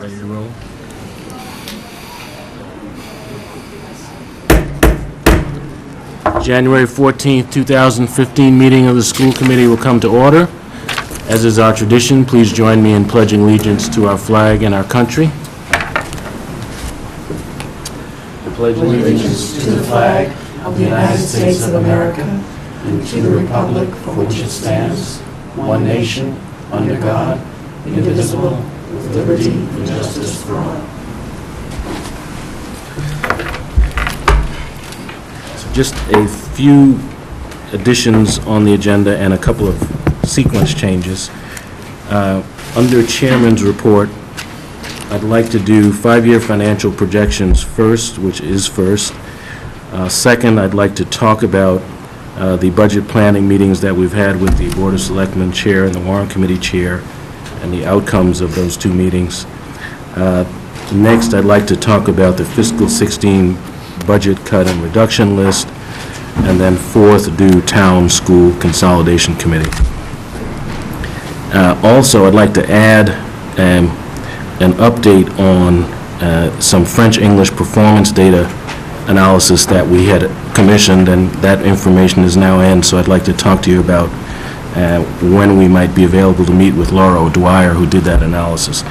Ready to roll? January 14th, 2015 meeting of the school committee will come to order. As is our tradition, please join me in pledging allegiance to our flag and our country. I pledge allegiance to the flag of the United States of America and to the republic for which it stands, one nation, under God, indivisible, with liberty and justice for all. Just a few additions on the agenda and a couple of sequence changes. Under Chairman's report, I'd like to do 5-year financial projections first, which is first. Second, I'd like to talk about the budget planning meetings that we've had with the Board of Selectmen Chair and the Warrant Committee Chair and the outcomes of those two meetings. Next, I'd like to talk about the fiscal 16 budget cut and reduction list, and then fourth, do town school consolidation committee. Also, I'd like to add an update on some French-English performance data analysis that we had commissioned, and that information is now in, so I'd like to talk to you about when we might be available to meet with Laura O'Dwyer, who did that analysis.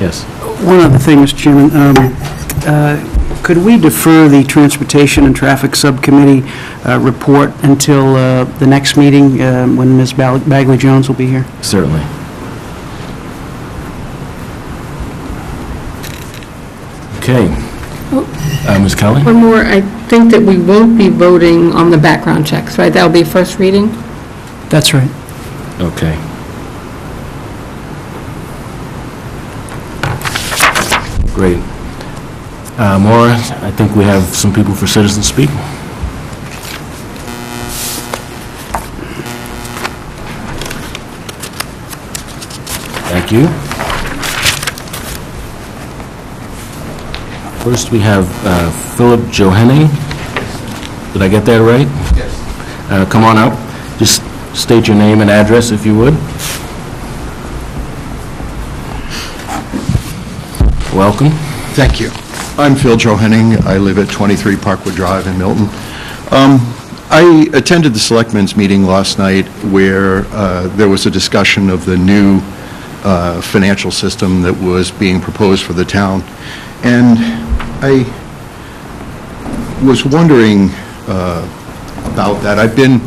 Yes? One other thing, Mr. Chairman, could we defer the Transportation and Traffic Subcommittee report until the next meeting when Ms. Bagley-Jones will be here? Certainly. Okay. Ms. Kelly? One more. I think that we won't be voting on the background checks, right? That'll be first reading? That's right. Okay. Great. Maura, I think we have some people for citizen speak. Thank you. First, we have Philip Johanning. Did I get that right? Yes. Come on up. Just state your name and address, if you would. Welcome. Thank you. I'm Phil Johanning. I live at 23 Parkwood Drive in Milton. I attended the Selectmen's meeting last night where there was a discussion of the new financial system that was being proposed for the town. And I was wondering about that. I've been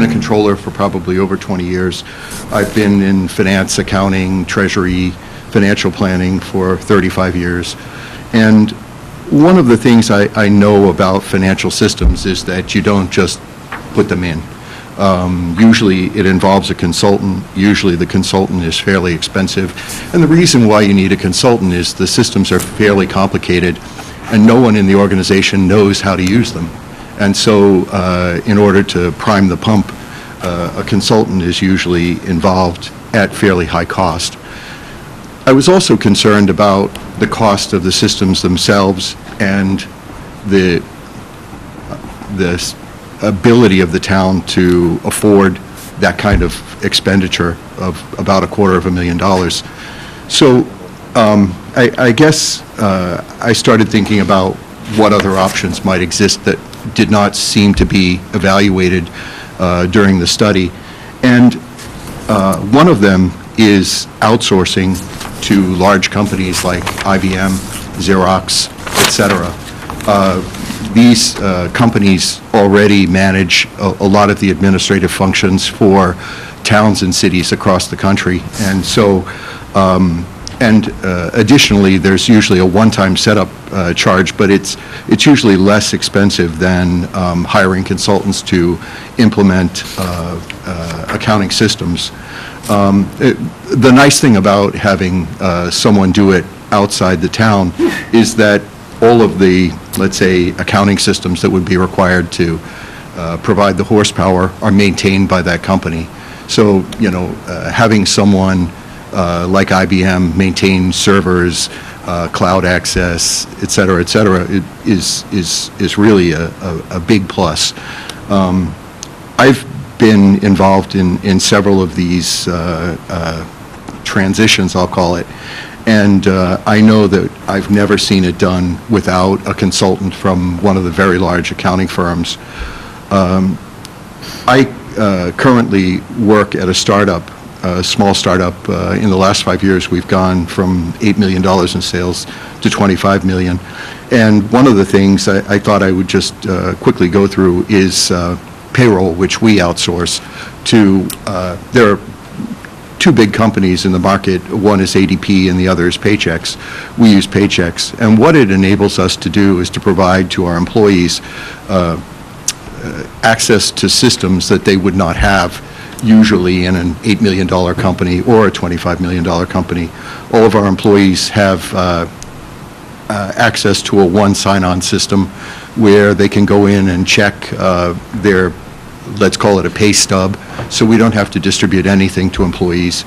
a controller for probably over 20 years. I've been in finance, accounting, treasury, financial planning for 35 years. And one of the things I know about financial systems is that you don't just put them in. Usually it involves a consultant. Usually the consultant is fairly expensive. And the reason why you need a consultant is the systems are fairly complicated and no one in the organization knows how to use them. And so in order to prime the pump, a consultant is usually involved at fairly high cost. I was also concerned about the cost of the systems themselves and the ability of the town to afford that kind of expenditure of about $250,000. So I guess I started thinking about what other options might exist that did not seem to be evaluated during the study. And one of them is outsourcing to large companies like IBM, Xerox, etc. These companies already manage a lot of the administrative functions for towns and cities across the country. And so, additionally, there's usually a one-time setup charge, but it's usually less expensive than hiring consultants to implement accounting systems. The nice thing about having someone do it outside the town is that all of the, let's say, accounting systems that would be required to provide the horsepower are maintained by that company. So, you know, having someone like IBM maintain servers, cloud access, et cetera, is really a big plus. I've been involved in several of these transitions, I'll call it, and I know that I've never seen it done without a consultant from one of the very large accounting firms. I currently work at a startup, a small startup. In the last 5 years, we've gone from $8 million in sales to $25 million. And one of the things I thought I would just quickly go through is payroll, which we outsource to, there are two big companies in the market. One is ADP and the other is Paychex. We use Paychex. And what it enables us to do is to provide to our employees access to systems that they would not have usually in an $8 million company or a $25 million company. All of our employees have access to a one sign-on system where they can go in and check their, let's call it a pay stub, so we don't have to distribute anything to employees.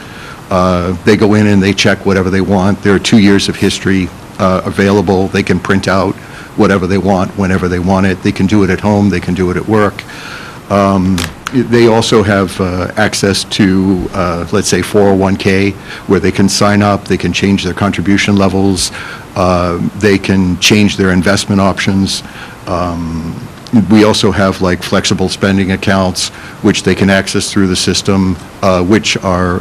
They go in and they check whatever they want. There are 2 years of history available. They can print out whatever they want, whenever they want it. They can do it at home. They can do it at work. They also have access to, let's say, 401k, where they can sign up, they can change their contribution levels, they can change their investment options. We also have like flexible spending accounts, which they can access through the system, which are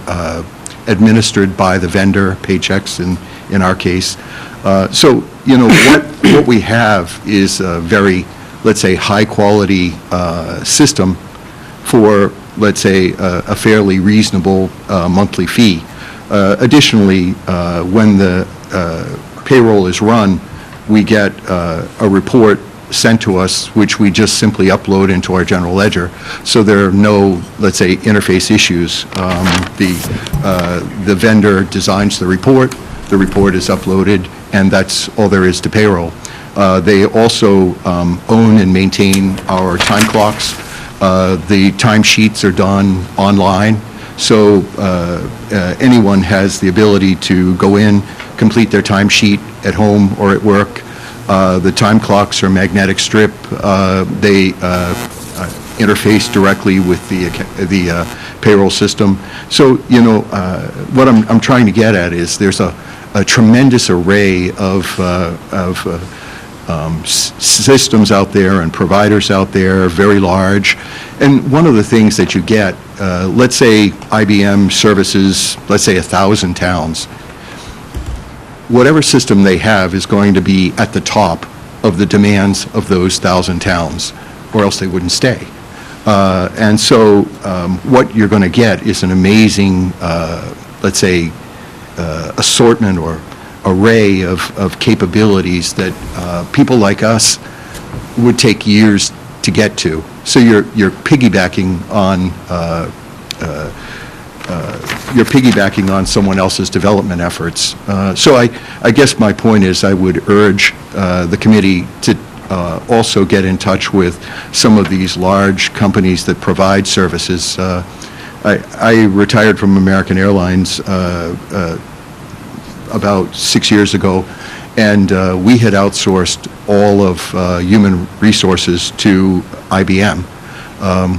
administered by the vendor, Paychex in our case. So, you know, what we have is a very, let's say, high-quality system for, let's say, a fairly reasonable monthly fee. Additionally, when the payroll is run, we get a report sent to us, which we just simply upload into our general ledger. So there are no, let's say, interface issues. The vendor designs the report is uploaded, and that's all there is to payroll. They also own and maintain our time clocks. The timesheets are done online, so anyone has the ability to go in, complete their timesheet at home or at work. The time clocks are magnetic strip. They interface directly with the payroll system. So, you know, what I'm trying to get at is there's a tremendous array of systems out there and providers out there, very large. And one of the things that you get, let's say IBM services, let's say 1,000 towns. Whatever system they have is going to be at the top of the demands of those 1,000 towns, or else they wouldn't stay. And so what you're going to get is an amazing, let's say, assortment or array of capabilities that people like us would take years to get to. So you're piggybacking on someone else's development efforts. So I guess my point is I would urge the committee to also get in touch with some of these large companies that provide services. I retired from American Airlines about 6 years ago, and we had outsourced all of human resources to IBM,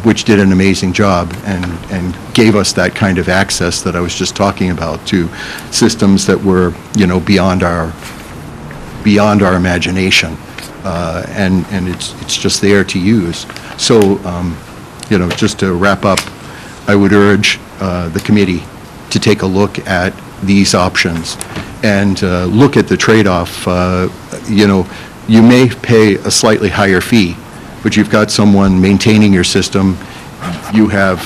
which did an amazing job and gave us that kind of access that I was just talking about to systems that were, you know, beyond our imagination, and it's just there to use. So, you know, just to wrap up, I would urge the committee to take a look at these options and look at the trade-off. You know, you may pay a slightly higher fee, but you've got someone maintaining your system. You have,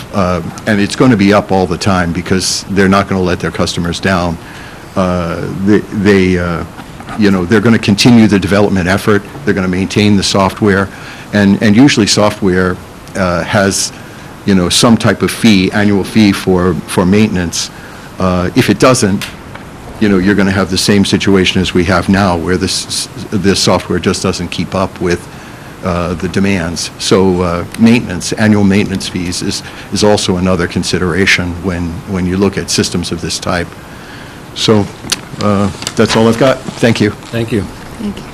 and it's going to be up all the time because they're not going to let their customers down. You know, they're going to continue the development effort. They're going to maintain the software, and usually software has, you know, some type of fee, annual fee for maintenance. If it doesn't, you know, you're going to have the same situation as we have now, where this software just doesn't keep up with the demands. So maintenance, annual maintenance fees is also another consideration when you look at systems of this type. So that's all I've got. Thank you. Thank you. Thank you.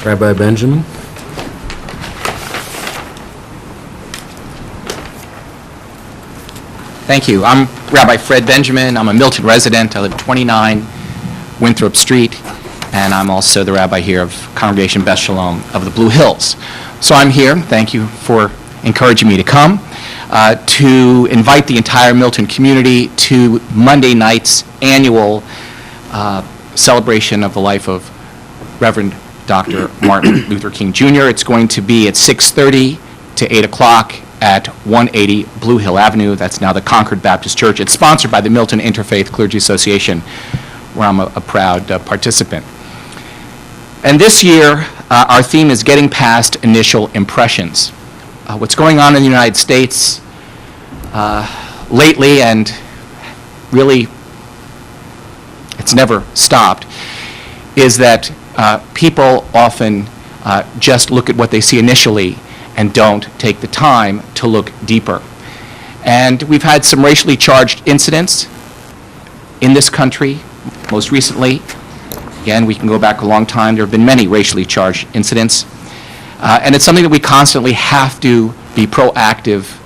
Rabbi Benjamin? Thank you. I'm Rabbi Fred Benjamin. I'm a Milton resident. I live at 29 Winthrop Street, and I'm also the rabbi here of Congregation Beth Shalom of the Blue Hills. So I'm here, thank you for encouraging me to come, to invite the entire Milton community to Monday night's annual celebration of the life of Reverend Dr. Martin Luther King Jr. It's going to be at 6:30 to 8 o'clock at 180 Blue Hill Avenue. That's now the Concord Baptist Church. It's sponsored by the Milton Interfaith Clergy Association, where I'm a proud participant. And this year, our theme is getting past initial impressions. What's going on in the United States lately, and really it's never stopped, is that people often just look at what they see initially and don't take the time to look deeper. And we've had some racially charged incidents in this country. Most recently, again, we can go back a long time, there have been many racially charged incidents. And it's something that we constantly have to be proactive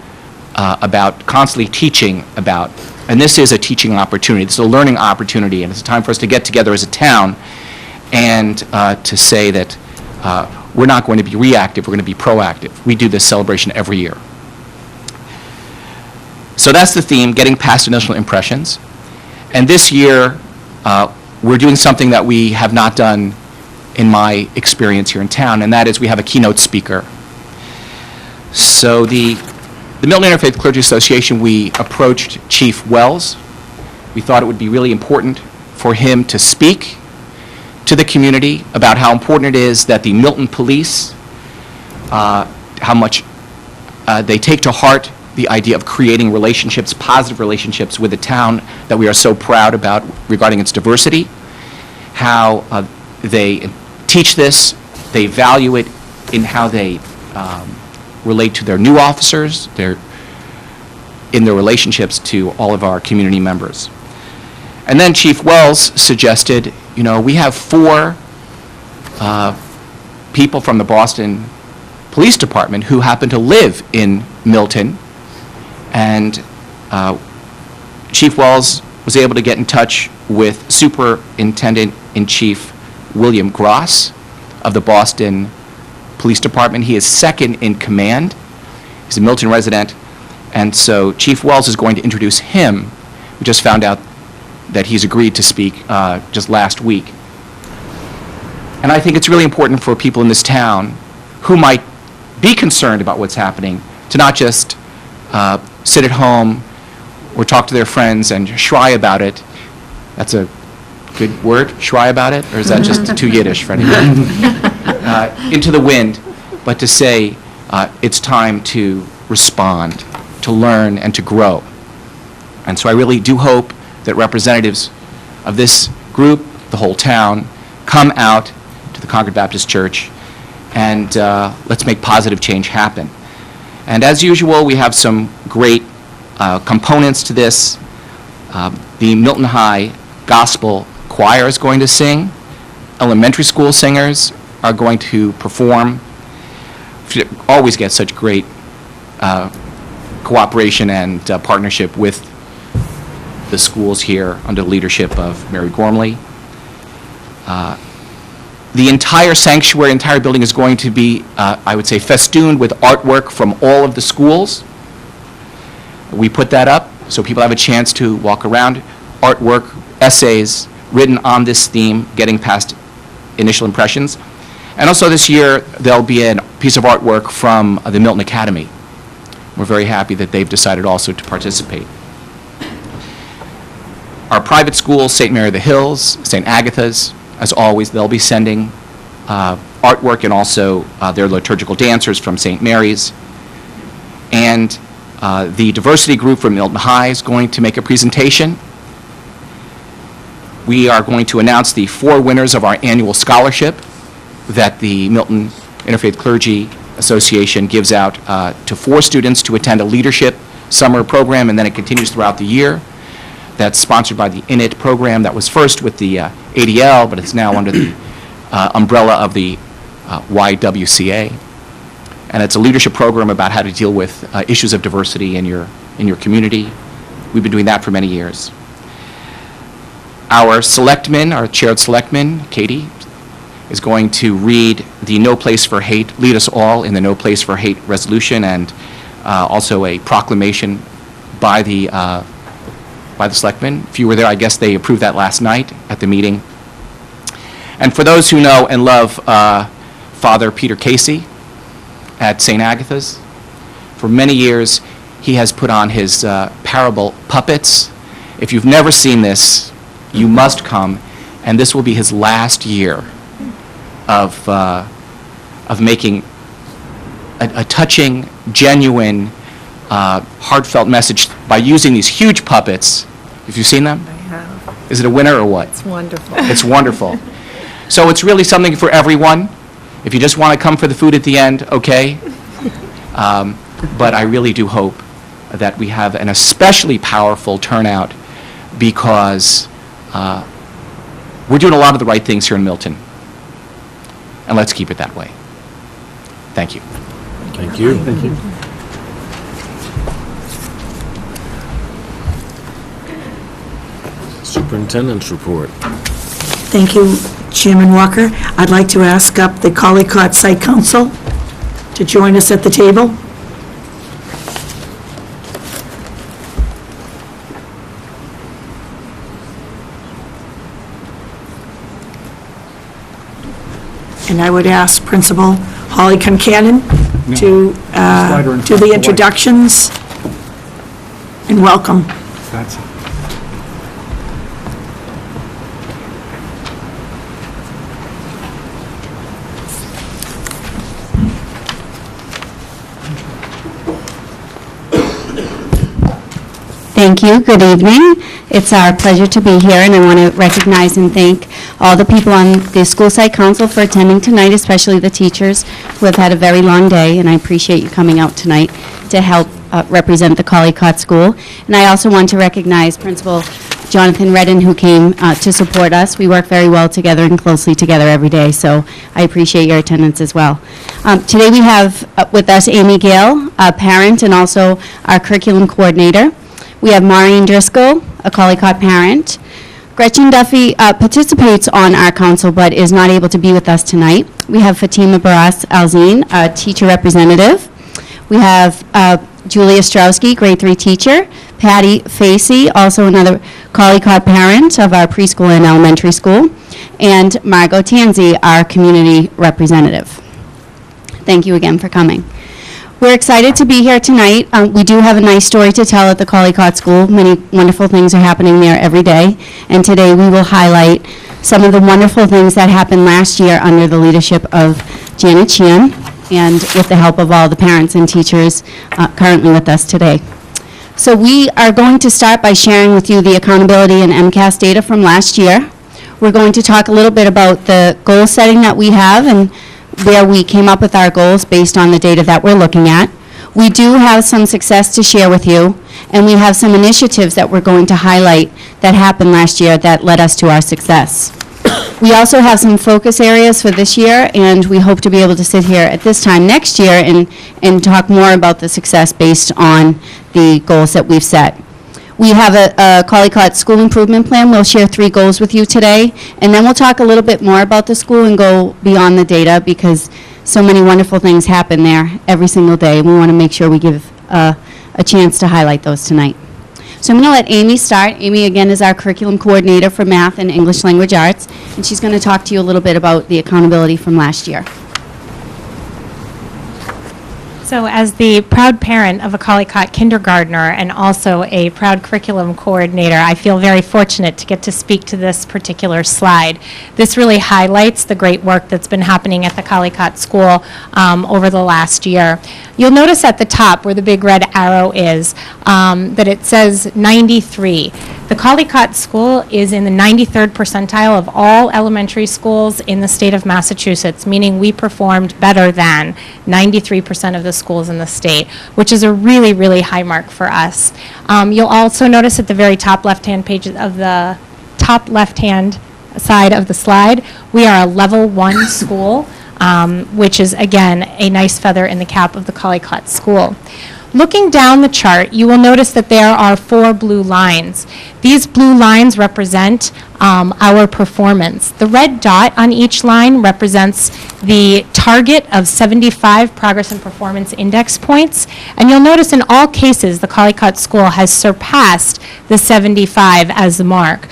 about, constantly teaching about. And this is a teaching opportunity, this is a learning opportunity, and it's a time for us to get together as a town and to say that we're not going to be reactive, we're going to be proactive. We do this celebration every year. So that's the theme, getting past initial impressions. And this year, we're doing something that we have not done in my experience here in town, and that is we have a keynote speaker. So the Milton Interfaith Clergy Association, we approached Chief Wells. We thought it would be really important for him to speak to the community about how important it is that the Milton Police, how much they take to heart the idea of creating relationships, positive relationships with the town that we are so proud about regarding its diversity, how they teach this, they value it in how they relate to their new officers, in their relationships to all of our community members. And then Chief Wells suggested, you know, we have 4 people from the Boston Police Department who happen to live in Milton, and Chief Wells was able to get in touch with Superintendent-in-Chief William Gross of the Boston Police Department. He is second in command. He's a Milton resident, and so Chief Wells is going to introduce him. We just found out that he's agreed to speak just last week. And I think it's really important for people in this town who might be concerned about what's happening to not just sit at home or talk to their friends and shry about it. That's a good word, shry about it? Or is that just too Yiddish for anybody? Into the wind, but to say it's time to respond, to learn, and to grow. And so I really do hope that representatives of this group, the whole town, come out to the Concord Baptist Church and let's make positive change happen. And as usual, we have some great components to this. The Milton High Gospel Choir is going to sing. Elementary school singers are going to perform. We always get such great cooperation and partnership with the schools here under the leadership of Mary Gormley. The entire sanctuary, entire building is going to be, I would say, festooned with artwork from all of the schools. We put that up so people have a chance to walk around. Artwork, essays written on this theme, getting past initial impressions. And also this year, there'll be a piece of artwork from the Milton Academy. We're very happy that they've decided also to participate. Our private schools, St. Mary of the Hills, St. Agatha's, as always, they'll be sending artwork and also their liturgical dancers from St. Mary's. And the diversity group from Milton High is going to make a presentation. We are going to announce the 4 winners of our annual scholarship that the Milton Interfaith Clergy Association gives out to 4 students to attend a leadership summer program, and then it continues throughout the year. That's sponsored by the INIT program that was first with the ADL, but it's now under the umbrella of the YWCA. And it's a leadership program about how to deal with issues of diversity in your community. We've been doing that for many years. Our selectman, our chair of selectmen, Katie, is going to read the No Place for Hate, lead us all in the No Place for Hate resolution, and also a proclamation by the selectmen. If you were there, I guess they approved that last night at the meeting. And for those who know and love Father Peter Casey at St. Agatha's, for many years he has put on his parable puppets. If you've never seen this, you must come, and this will be his last year of making a touching, genuine, heartfelt message by using these huge puppets. Have you seen them? I have. Is it a winner or what? It's wonderful. It's wonderful. So it's really something for everyone. If you just want to come for the food at the end, okay. But I really do hope that we have an especially powerful turnout because we're doing a lot of the right things here in Milton. And let's keep it that way. Thank you. Thank you. Thank you. Superintendent's report. Thank you, Chairman Walker. I'd like to ask up the Collycott Site Council to join us at the table. And I would ask Principal Holly Concanon to do the introductions and welcome. Thank you. Good evening. It's our pleasure to be here, and I want to recognize and thank all the people on the School Site Council for attending tonight, especially the teachers who have had a very long day, and I appreciate you coming out tonight to help represent the Collycott School. And I also want to recognize Principal Jonathan Redden, who came to support us. We work very well together and closely together every day, so I appreciate your attendance as well. Today we have with us Amy Gale, a parent and also our curriculum coordinator. We have Maureen Driscoll, a Collycott parent. Gretchen Duffy participates on our council but is not able to be with us tonight. We have Fatima Barras Alzine, a teacher representative. We have Julia Strowski, grade 3 teacher. Patty Facey, also another Collycott parent of our preschool and elementary school. And Margot Tanzi, our community representative. Thank you again for coming. We're excited to be here tonight. We do have a nice story to tell at the Collycott School. Many wonderful things are happening there every day. And today we will highlight some of the wonderful things that happened last year under the leadership of Janet Sheehan and with the help of all the parents and teachers currently with us today. So we are going to start by sharing with you the accountability and MCAS data from last year. We're going to talk a little bit about the goal setting that we have and where we came up with our goals based on the data that we're looking at. We do have some success to share with you, and we have some initiatives that we're going to highlight that happened last year that led us to our success. We also have some focus areas for this year, and we hope to be able to sit here at this time next year and talk more about the success based on the goals that we've set. We have a Collycott School Improvement Plan. We'll share 3 goals with you today, and then we'll talk a little bit more about the school and go beyond the data because so many wonderful things happen there every single day, and we want to make sure we give a chance to highlight those tonight. So I'm going to let Amy start. Amy, again, is our curriculum coordinator for math and English language arts, and she's going to talk to you a little bit about the accountability from last year. So as the proud parent of a Collycott kindergartner and also a proud curriculum coordinator, I feel very fortunate to get to speak to this particular slide. This really highlights the great work that's been happening at the Collycott School over the last year. You'll notice at the top where the big red arrow is that it says 93. The Collycott School is in the 93rd percentile of all elementary schools in the state of Massachusetts, meaning we performed better than 93% of the schools in the state, which is a really, really high mark for us. You'll also notice at the very top left-hand page of the top left-hand side of the slide, we are a level 1 school. which is, again, a nice feather in the cap of the Collycott School. Looking down the chart, you will notice that there are 4 blue lines. These blue lines represent our performance. The red dot on each line represents the target of 75 Progress and Performance Index points, and you'll notice in all cases the Collycott School has surpassed the 75 as the mark.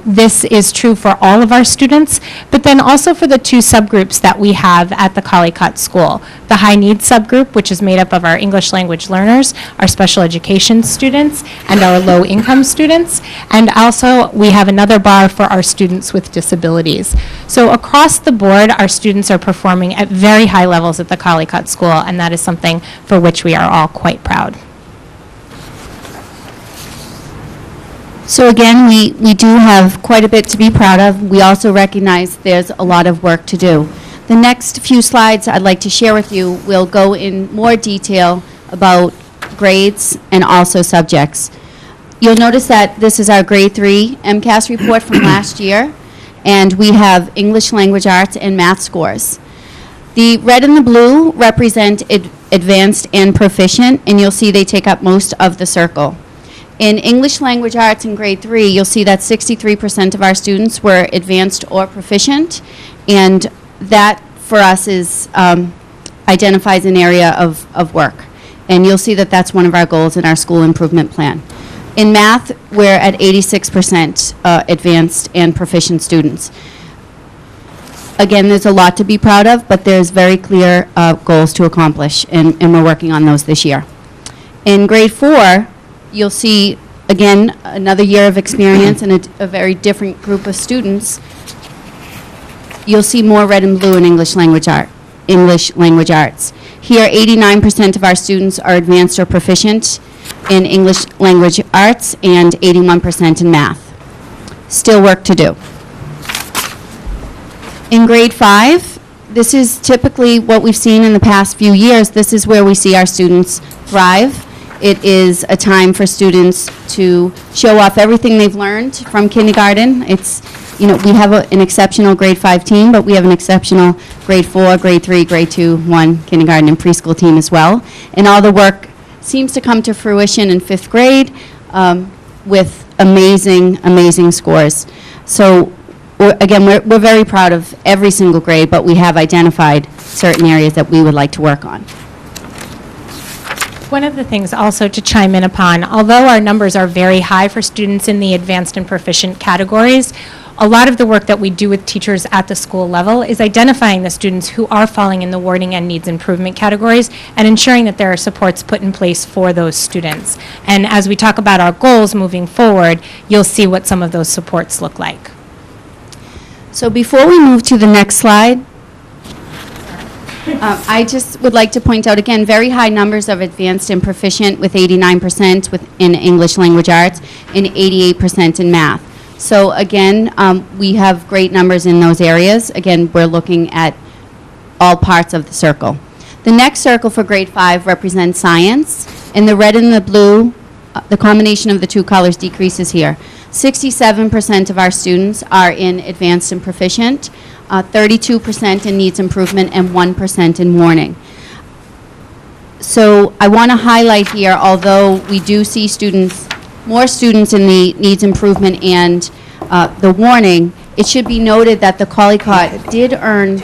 This is true for all of our students, but then also for the 2 subgroups that we have at the Collycott School. The high needs subgroup, which is made up of our English language learners, our special education students, and our low income students, and also we have another bar for our students with disabilities. So across the board, our students are performing at very high levels at the Collycott School, and that is something for which we are all quite proud. So again, we do have quite a bit to be proud of. We also recognize there's a lot of work to do. The next few slides I'd like to share with you will go in more detail about grades and also subjects. You'll notice that this is our grade 3 MCAS report from last year, and we have English language arts and math scores. The red and the blue represent advanced and proficient, and you'll see they take up most of the circle. In English language arts in grade 3, you'll see that 63% of our students were advanced or proficient, and that for us is identifies an area of work. And you'll see that that's one of our goals in our school improvement plan. In math, we're at 86% advanced and proficient students. Again, there's a lot to be proud of, but there's very clear goals to accomplish, and we're working on those this year. In grade 4, you'll see, again, another year of experience and a very different group of students. You'll see more red and blue in English language arts. Here, 89% of our students are advanced or proficient in English language arts and 81% in math. Still work to do. In grade 5, this is typically what we've seen in the past few years. This is where we see our students thrive. It is a time for students to show off everything they've learned from kindergarten. It's, you know, we have an exceptional grade 5 team, but we have an exceptional grade 4, grade 3, grade 2, 1 kindergarten and preschool team as well. And all the work seems to come to fruition in 5th grade with amazing, amazing scores. So we're very proud of every single grade, but we have identified certain areas that we would like to work on. One of the things also to chime in upon, although our numbers are very high for students in the advanced and proficient categories, a lot of the work that we do with teachers at the school level is identifying the students who are falling in the warding and needs improvement categories and ensuring that there are supports put in place for those students. And as we talk about our goals moving forward, you'll see what some of those supports look like. So before we move to the next slide, I just would like to point out again, very high numbers of advanced and proficient with 89% in English language arts and 88% in math. So again, we have great numbers in those areas. Again, we're looking at all parts of the circle. The next circle for grade 5 represents science, and the red and the blue, the combination of the two colors decreases here. 67% of our students are in advanced and proficient, 32% in needs improvement, and 1% in warning. So I want to highlight here, although we do see more students in the needs improvement and the warning, it should be noted that the Collycott did earn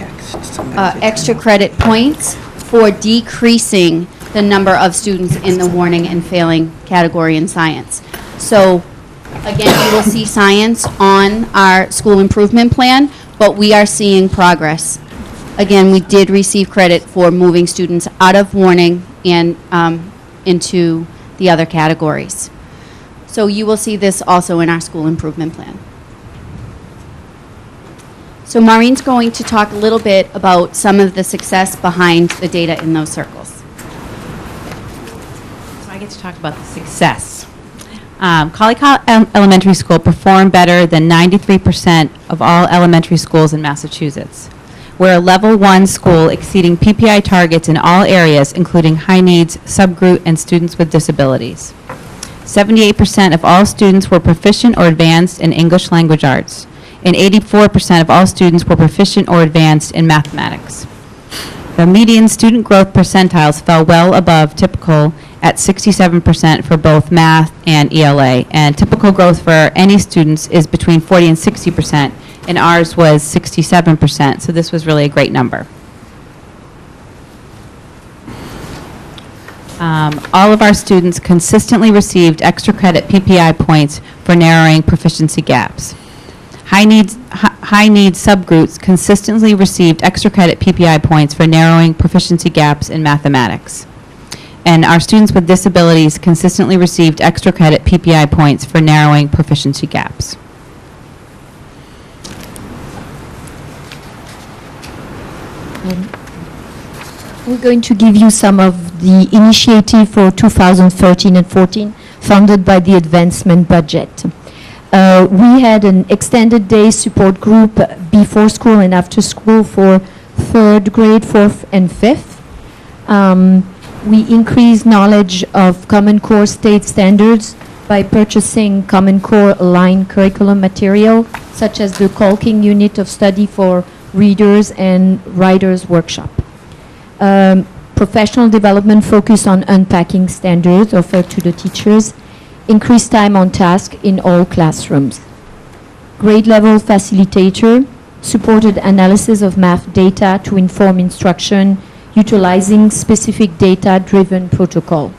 extra credit points for decreasing the number of students in the warning and failing category in science. So again, you will see science on our school improvement plan, but we are seeing progress. Again, we did receive credit for moving students out of warning and into the other categories. So you will see this also in our school improvement plan. So Maureen's going to talk a little bit about some of the success behind the data in those circles. So I get to talk about the success. Collycott Elementary School performed better than 93% of all elementary schools in Massachusetts. We're a level 1 school exceeding PPI targets in all areas, including high needs, subgroup, and students with disabilities. 78% of all students were proficient or advanced in English language arts. and 84% of all students were proficient or advanced in mathematics. The median student growth percentiles fell well above typical at 67% for both math and ELA, and typical growth for any students is between 40 and 60%, and ours was 67%, so this was really a great number. All of our students consistently received extra credit PPI points for narrowing proficiency gaps. High needs subgroups consistently received extra credit PPI points for narrowing proficiency gaps in mathematics. And our students with disabilities consistently received extra credit PPI points for narrowing proficiency gaps. We're going to give you some of the initiative for 2013 and 14 funded by the advancement budget. We had an extended day support group before school and after school for 3rd grade, 4th, and 5th. We increased knowledge of Common Core state standards by purchasing Common Core aligned curriculum material, such as the Calking Unit of Study for Readers and Writers Workshop. Professional development focused on unpacking standards offered to the teachers, increased time on task in all classrooms. Grade level facilitator supported analysis of math data to inform instruction, utilizing specific data-driven protocol,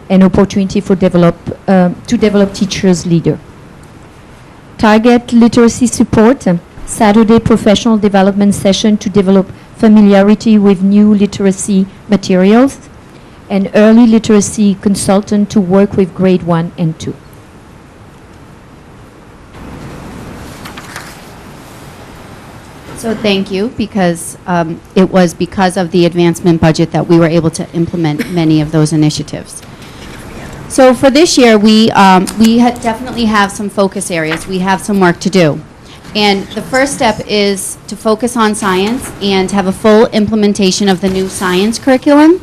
an opportunity for to develop teachers leader. Target literacy support, Saturday professional development session to develop familiarity with new literacy materials, and early literacy consultant to work with grade 1 and 2. So thank you, because it was because of the advancement budget that we were able to implement many of those initiatives. So for this year, we definitely have some focus areas. We have some work to do. And the first step is to focus on science and have a full implementation of the new science curriculum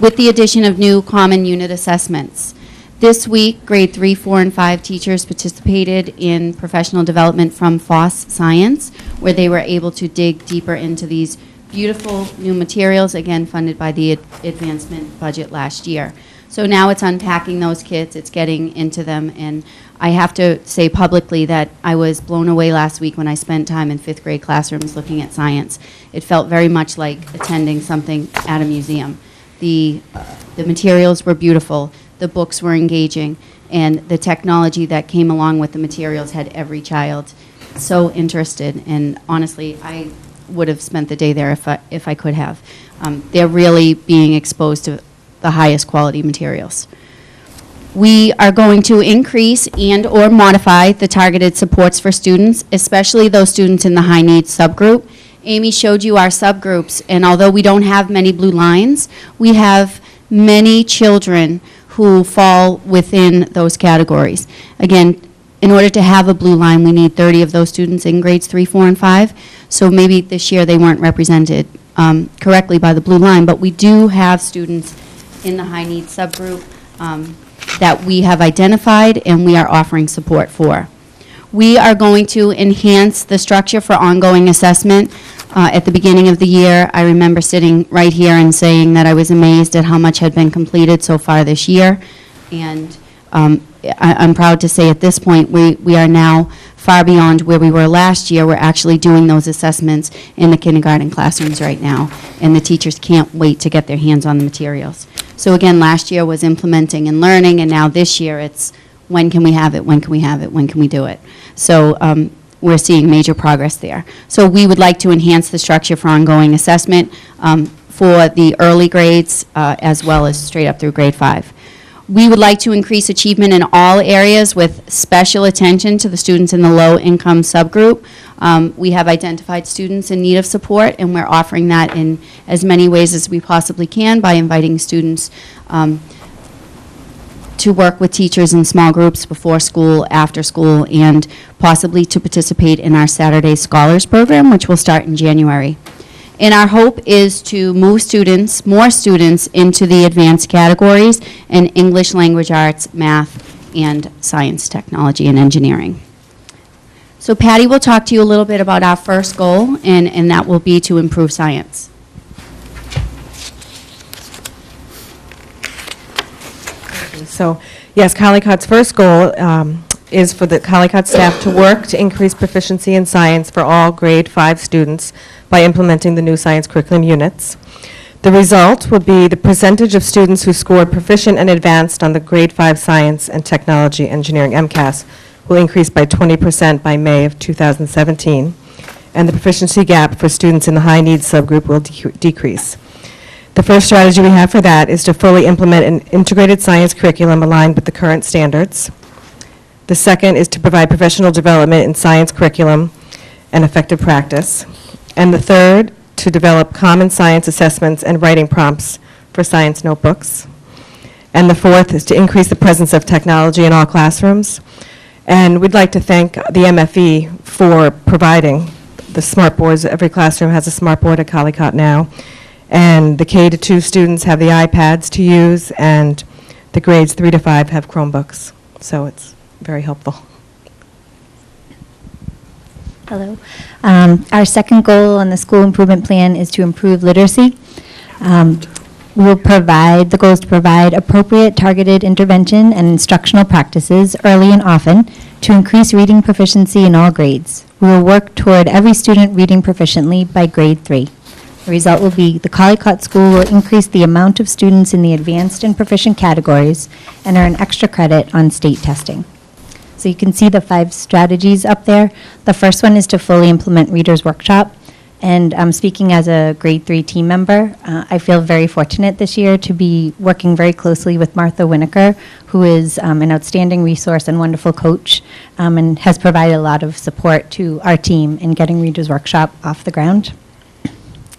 with the addition of new common unit assessments. This week, grade 3, 4, and 5 teachers participated in professional development from FOSS Science, where they were able to dig deeper into these beautiful new materials, again funded by the advancement budget last year. So now it's unpacking those kits, it's getting into them, and I have to say publicly that I was blown away last week when I spent time in 5th grade classrooms looking at science. It felt very much like attending something at a museum. The materials were beautiful, the books were engaging, and the technology that came along with the materials had every child so interested, and honestly, I would have spent the day there if I could have. They're really being exposed to the highest quality materials. We are going to increase and or modify the targeted supports for students, especially those students in the high needs subgroup. Amy showed you our subgroups, and although we don't have many blue lines, we have many children who fall within those categories. Again, in order to have a blue line, we need 30 of those students in grades 3, 4, and 5. So maybe this year they weren't represented correctly by the blue line, but we do have students in the high needs subgroup that we have identified and we are offering support for. We are going to enhance the structure for ongoing assessment. At the beginning of the year, I remember sitting right here and saying that I was amazed at how much had been completed so far this year. And I'm proud to say at this point, we are now far beyond where we were last year. We're actually doing those assessments in the kindergarten classrooms right now, and the teachers can't wait to get their hands on the materials. So again, last year was implementing and learning, and now this year it's when can we have it, when can we have it, when can we do it? So we're seeing major progress there. So we would like to enhance the structure for ongoing assessment for the early grades as well as straight up through grade 5. We would like to increase achievement in all areas with special attention to the students in the low-income subgroup. We have identified students in need of support, and we're offering that in as many ways as we possibly can by inviting students to work with teachers in small groups before school, after school, and possibly to participate in our Saturday Scholars Program, which will start in January. And our hope is to move students, more students, into the advanced categories in English, language arts, math, and science, technology, and engineering. So Patty will talk to you a little bit about our first goal, and that will be to improve science. So, yes, Collycott's first goal is for the Collycott staff to work to increase proficiency in science for all grade 5 students by implementing the new science curriculum units. The result will be the percentage of students who scored proficient and advanced on the grade 5 science and technology engineering MCAS will increase by 20% by May of 2017, and the proficiency gap for students in the high needs subgroup will decrease. The first strategy we have for that is to fully implement an integrated science curriculum aligned with the current standards. The second is to provide professional development in science curriculum and effective practice. And the third, to develop common science assessments and writing prompts for science notebooks. And the fourth is to increase the presence of technology in all classrooms. And we'd like to thank the MFE for providing the smart boards. Every classroom has a smart board at Collycott now. And the K-2 students have the iPads to use, and the grades 3 to 5 have Chromebooks. So it's very helpful. Hello. Our second goal on the school improvement plan is to improve literacy. The goal is to provide appropriate targeted intervention and instructional practices early and often to increase reading proficiency in all grades. We will work toward every student reading proficiently by grade 3. The result will be the Collycott School will increase the amount of students in the advanced and proficient categories and earn extra credit on state testing. So you can see the 5 strategies up there. The first one is to fully implement Reader's Workshop. And speaking as a grade 3 team member, I feel very fortunate this year to be working very closely with Martha Winokur, who is an outstanding resource and wonderful coach, and has provided a lot of support to our team in getting Reader's Workshop off the ground.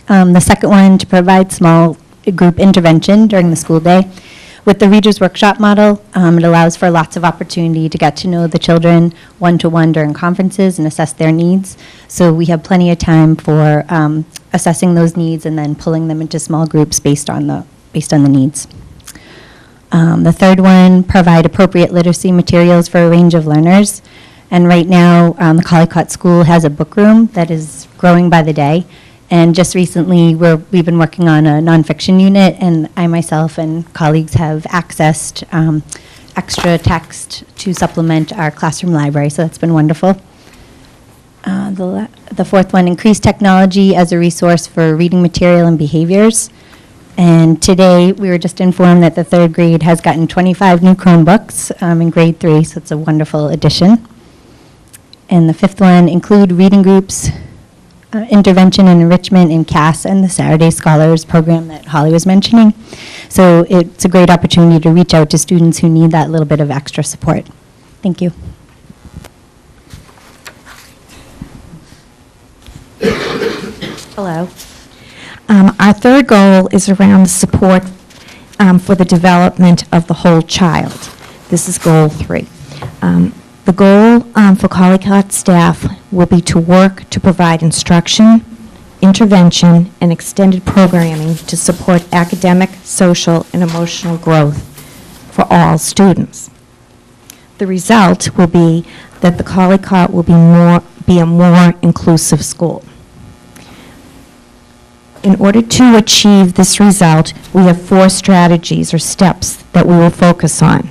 The second one, to provide small group intervention during the school day. With the Reader's Workshop model, it allows for lots of opportunity to get to know the children one-to-one during conferences and assess their needs. So we have plenty of time for assessing those needs and then pulling them into small groups based on the needs. The third one, provide appropriate literacy materials for a range of learners. And right now, the Collycott School has a book room that is growing by the day. And just recently, we've been working on a nonfiction unit, and I myself and colleagues have accessed extra text to supplement our classroom library, so that's been wonderful. The fourth one, increase technology as a resource for reading material and behaviors. And today, we were just informed that the 3rd grade has gotten 25 new Chromebooks in grade 3, so it's a wonderful addition. And the 5th one, include reading groups, intervention and enrichment in CAS and the Saturday Scholars program that Holly was mentioning. So it's a great opportunity to reach out to students who need that little bit of extra support. Thank you. Hello. Our third goal is around support for the development of the whole child. This is goal 3. The goal for Collycott staff will be to work to provide instruction, intervention, and extended programming to support academic, social, and emotional growth for all students. The result will be that the Collycott will be a more inclusive school. In order to achieve this result, we have 4 strategies or steps that we will focus on.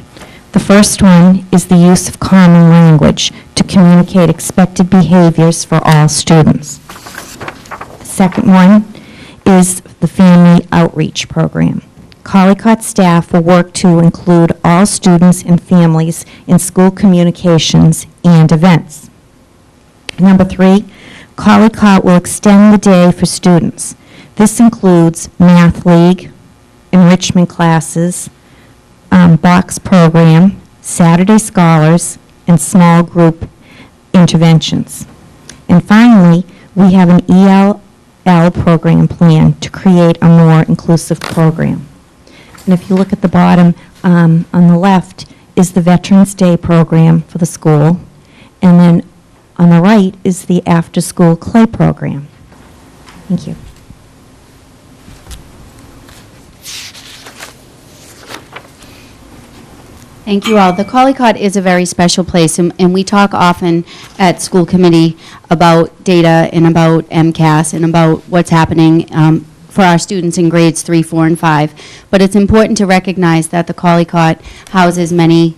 The first one is the use of common language to communicate expected behaviors for all students. The second one is the family outreach program. Collycott staff will work to include all students and families in school communications and events. Number 3, Collycott will extend the day for students. This includes math league, enrichment classes, box program, Saturday Scholars, and small group interventions. And finally, we have an ELL program plan to create a more inclusive program. And if you look at the bottom, on the left is the Veterans Day program for the school, and then on the right is the after-school clay program. Thank you. Thank you all. The Collycott is a very special place, and we talk often at school committee about data and about MCAS and about what's happening for our students in grades 3, 4, and 5. But it's important to recognize that the Collycott houses many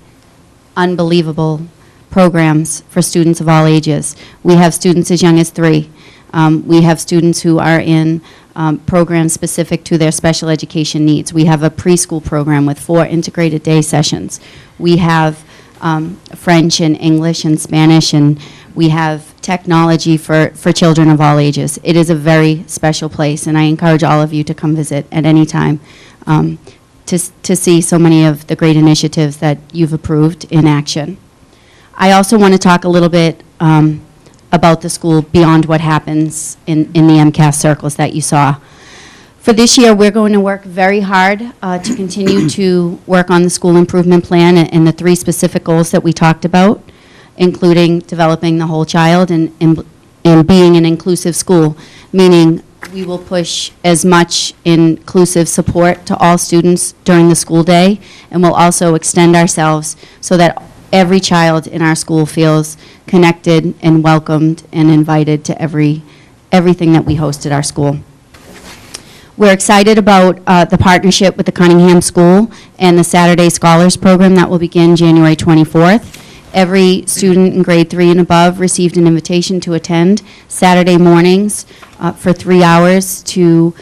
unbelievable programs for students of all ages. We have students as young as 3. We have students who are in programs specific to their special education needs. We have a preschool program with 4 integrated day sessions. We have French and English and Spanish, and we have technology for children of all ages. It is a very special place, and I encourage all of you to come visit at any time to see so many of the great initiatives that you've approved in action. I also want to talk a little bit about the school beyond what happens in the MCAS circles that you saw. For this year, we're going to work very hard to continue to work on the school improvement plan and the 3 specific goals that we talked about, including developing the whole child and being an inclusive school, meaning we will push as much inclusive support to all students during the school day, and we'll also extend ourselves so that every child in our school feels connected and welcomed and invited to everything that we host at our school. We're excited about the partnership with the Cunningham School and the Saturday Scholars Program that will begin January 24th. Every student in grade 3 and above received an invitation to attend Saturday mornings for 3 hours to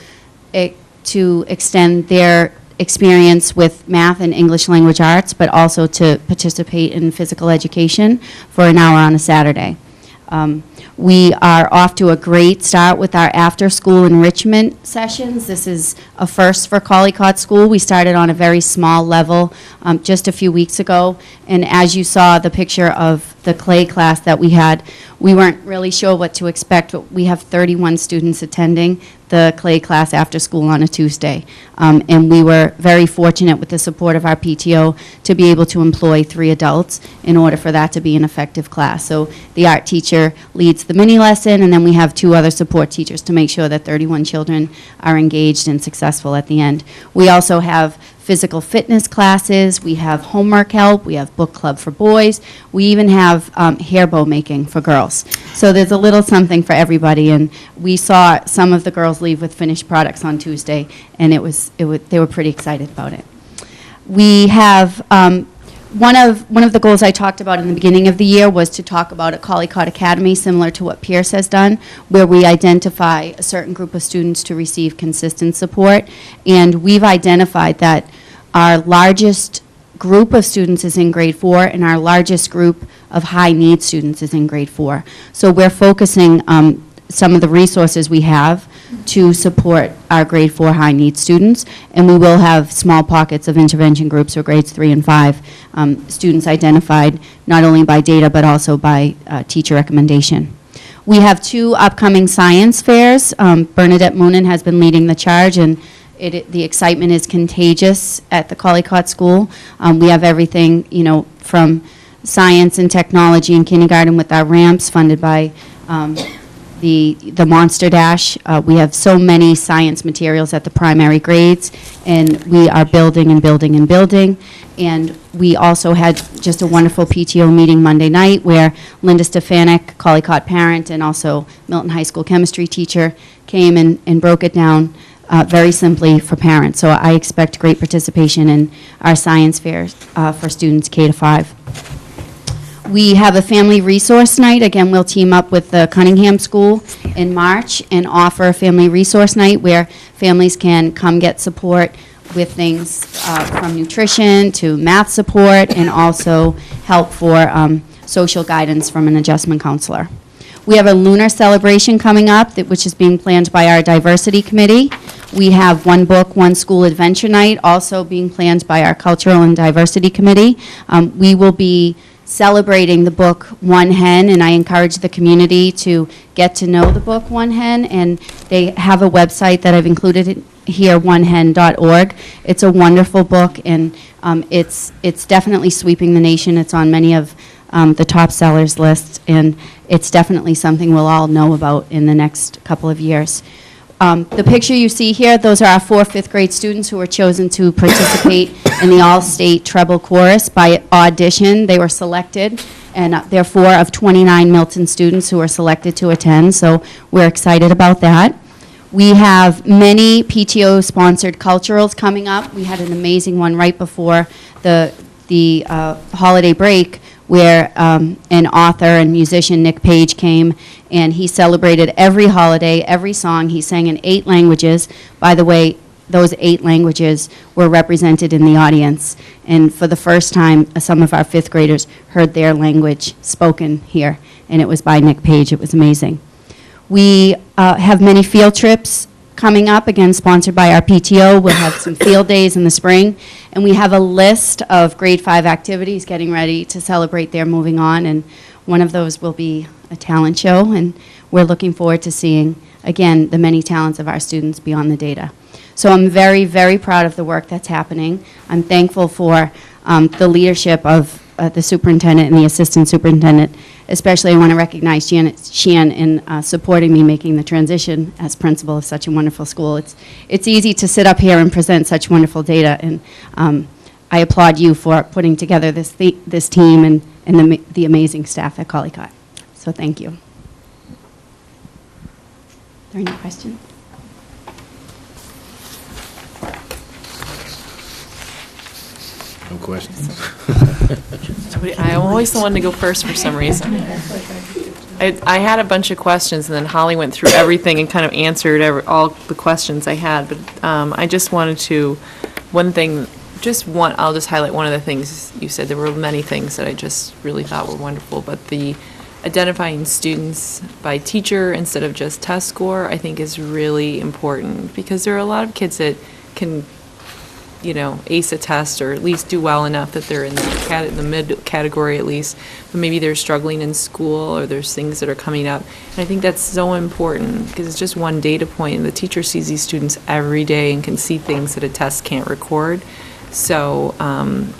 extend their experience with math and English language arts, but also to participate in physical education for an hour on a Saturday. We are off to a great start with our after-school enrichment sessions. This is a first for Collycott School. We started on a very small level just a few weeks ago, and as you saw the picture of the clay class that we had, we weren't really sure what to expect, but we have 31 students attending the clay class after school on a Tuesday. And we were very fortunate with the support of our PTO to be able to employ 3 adults in order for that to be an effective class. So the art teacher leads the mini lesson, and then we have 2 other support teachers to make sure that 31 children are engaged and successful at the end. We also have physical fitness classes, we have homework help, we have book club for boys, we even have hair bow making for girls. So there's a little something for everybody, and we saw some of the girls leave with finished products on Tuesday, and they were pretty excited about it. We have one of the goals I talked about in the beginning of the year was to talk about a Collycott Academy, similar to what Pierce has done, where we identify a certain group of students to receive consistent support. And we've identified that our largest group of students is in grade 4, and our largest group of high-need students is in grade 4. So we're focusing some of the resources we have to support our grade 4 high-need students, and we will have small pockets of intervention groups for grades 3 and 5, students identified not only by data but also by teacher recommendation. We have 2 upcoming science fairs. Bernadette Moonen has been leading the charge, and the excitement is contagious at the Collycott School. We have everything, from science and technology in kindergarten with our ramps funded by the Monster Dash. We have so many science materials at the primary grades, and we are building and building and building. And we also had just a wonderful PTO meeting Monday night where Linda Stefanik, Collycott parent, and also Milton High School chemistry teacher came and broke it down very simply for parents. So I expect great participation in our science fairs for students K to 5. We have a family resource night. Again, we'll team up with the Cunningham School in March and offer a family resource night where families can come get support with things from nutrition to math support, and also help for social guidance from an adjustment counselor. We have a lunar celebration coming up, which is being planned by our diversity committee. We have One Book, One School Adventure Night, also being planned by our cultural and diversity committee. We will be celebrating the book One Hen, and I encourage the community to get to know the book One Hen, and they have a website that I've included here, onehen.org. It's a wonderful book, and it's definitely sweeping the nation. It's on many of the top sellers lists, and it's definitely something we'll all know about in the next couple of years. The picture you see here, those are our 4 fifth grade students who were chosen to participate in the all-state treble chorus by audition. They were selected, and they're 4 of 29 Milton students who were selected to attend, so we're excited about that. We have many PTO-sponsored culturals coming up. We had an amazing one right before the holiday break, where an author and musician, Nick Page, came, and he celebrated every holiday, every song. He sang in 8 languages. By the way, those 8 languages were represented in the audience. And for the first time, some of our 5th graders heard their language spoken here, and it was by Nick Page. It was amazing. We have many field trips coming up, again, sponsored by our PTO. We'll have some field days in the spring. And we have a list of grade 5 activities getting ready to celebrate their moving on. And one of those will be a talent show. And we're looking forward to seeing, again, the many talents of our students beyond the data. So I'm very, very proud of the work that's happening. I'm thankful for the leadership of the superintendent and the assistant superintendent. Especially, I want to recognize Shan in supporting me making the transition as principal of such a wonderful school. It's easy to sit up here and present such wonderful data, and I applaud you for putting together this team and the amazing staff at Collycott. So thank you. Are there any questions? No questions? I'm always the one to go first for some reason. I had a bunch of questions, and then Holly went through everything and kind of answered all the questions I had, but I just wanted to, I'll just highlight one of the things you said. There were many things that I just really thought were wonderful, but the identifying students by teacher instead of just test score, I think, is really important, because there are a lot of kids that can ace a test, or at least do well enough that they're in the mid category at least, but maybe they're struggling in school, or there's things that are coming up. And I think that's so important, because it's just one data point, and the teacher sees these students every day and can see things that a test can't record. So,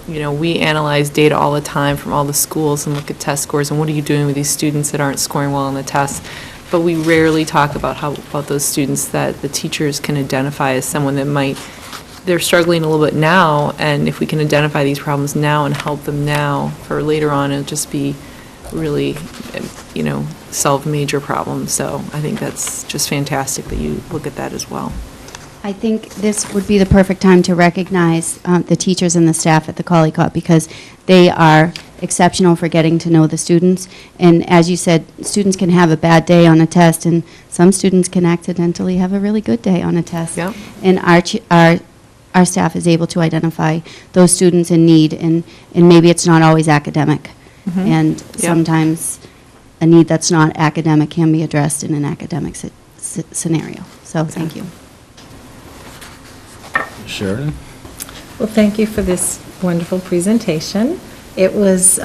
we analyze data all the time from all the schools and look at test scores, and what are you doing with these students that aren't scoring well on the test. But we rarely talk about those students that the teachers can identify as someone that they're struggling a little bit now, and if we can identify these problems now and help them now, for later on, it'll just be really, solve major problems. So I think that's just fantastic that you look at that as well. I think this would be the perfect time to recognize the teachers and the staff at the Collycott, because they are exceptional for getting to know the students. And as you said, students can have a bad day on a test, and some students can accidentally have a really good day on a test. Yep. And our staff is able to identify those students in need, and maybe it's not always academic. Mm-hmm. And sometimes a need that's not academic can be addressed in an academic scenario. So thank you. Sheridan? Well, thank you for this wonderful presentation. It was,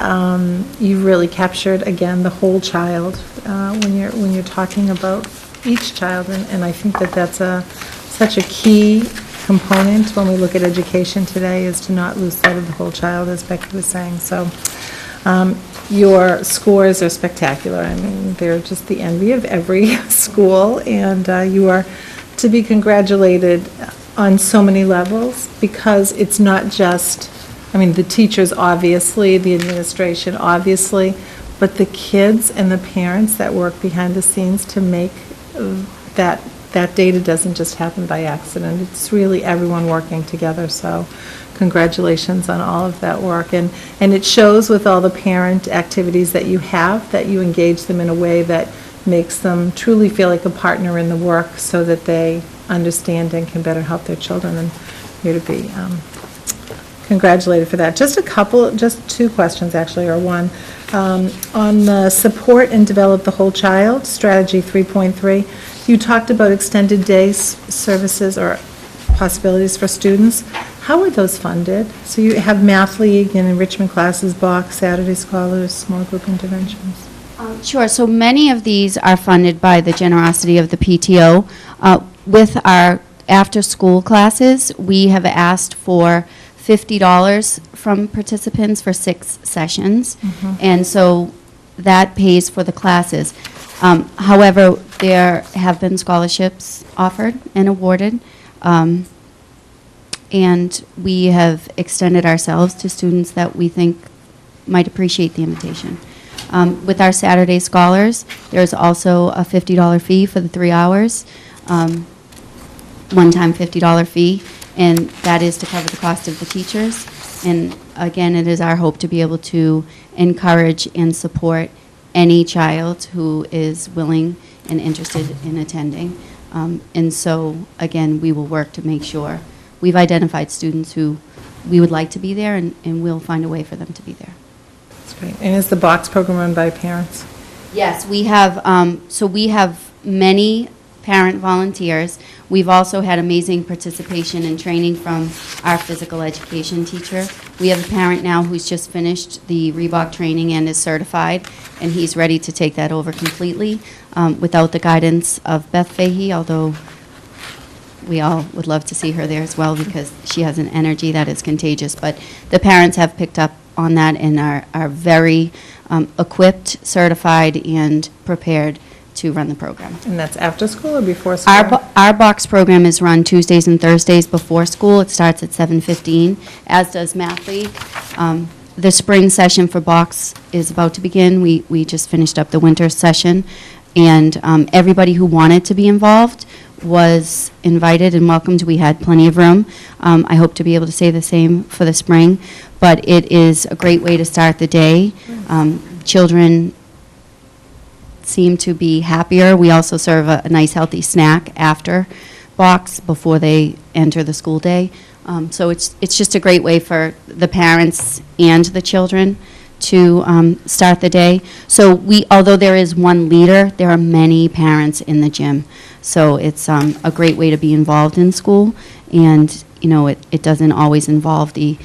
you really captured, again, the whole child when you're talking about each child, and I think that's such a key component when we look at education today, is to not lose sight of the whole child, as Becky was saying. So your scores are spectacular. I mean, they're just the envy of every school, and you are to be congratulated on so many levels, because it's not just, the teachers obviously, the administration obviously, but the kids and the parents that work behind the scenes to make that data doesn't just happen by accident. It's really everyone working together, so congratulations on all of that work. And it shows with all the parent activities that you have, that you engage them in a way that makes them truly feel like a partner in the work, so that they understand and can better help their children, and you're to be congratulated for that. Just 2 questions actually, or one. On the support and develop the whole child, strategy 3.3, you talked about extended day services or possibilities for students. How are those funded? So you have Math League and enrichment classes, box, Saturday scholars, small group interventions. Sure. So many of these are funded by the generosity of the PTO. With our after-school classes, we have asked for $50 from participants for 6 sessions. Mm-hmm. And so that pays for the classes. However, there have been scholarships offered and awarded. and we have extended ourselves to students that we think might appreciate the invitation. With our Saturday scholars, there's also a $50 fee for the 3 hours, one-time $50 fee, and that is to cover the cost of the teachers. And again, it is our hope to be able to encourage and support any child who is willing and interested in attending. And so, again, we will work to make sure. We've identified students who we would like to be there, and we'll find a way for them to be there. That's great. And is the box program run by parents? Yes, we have, so we have many parent volunteers. We've also had amazing participation and training from our physical education teacher. We have a parent now who's just finished the Reebok training and is certified, and he's ready to take that over completely without the guidance of Beth Fahey, although we all would love to see her there as well because she has an energy that is contagious. But the parents have picked up on that and are very equipped, certified, and prepared to run the program. And that's after school or before school? Our box program is run Tuesdays and Thursdays before school. It starts at 7:15, as does Math League. The spring session for box is about to begin. We just finished up the winter session, and everybody who wanted to be involved was invited and welcomed. We had plenty of room. I hope to be able to say the same for the spring, but it is a great way to start the day. Children seem to be happier. We also serve a nice healthy snack after box before they enter the school day. So it's just a great way for the parents and the children to start the day. So although there is one leader, there are many parents in the gym. So it's a great way to be involved in school, and it doesn't always involve the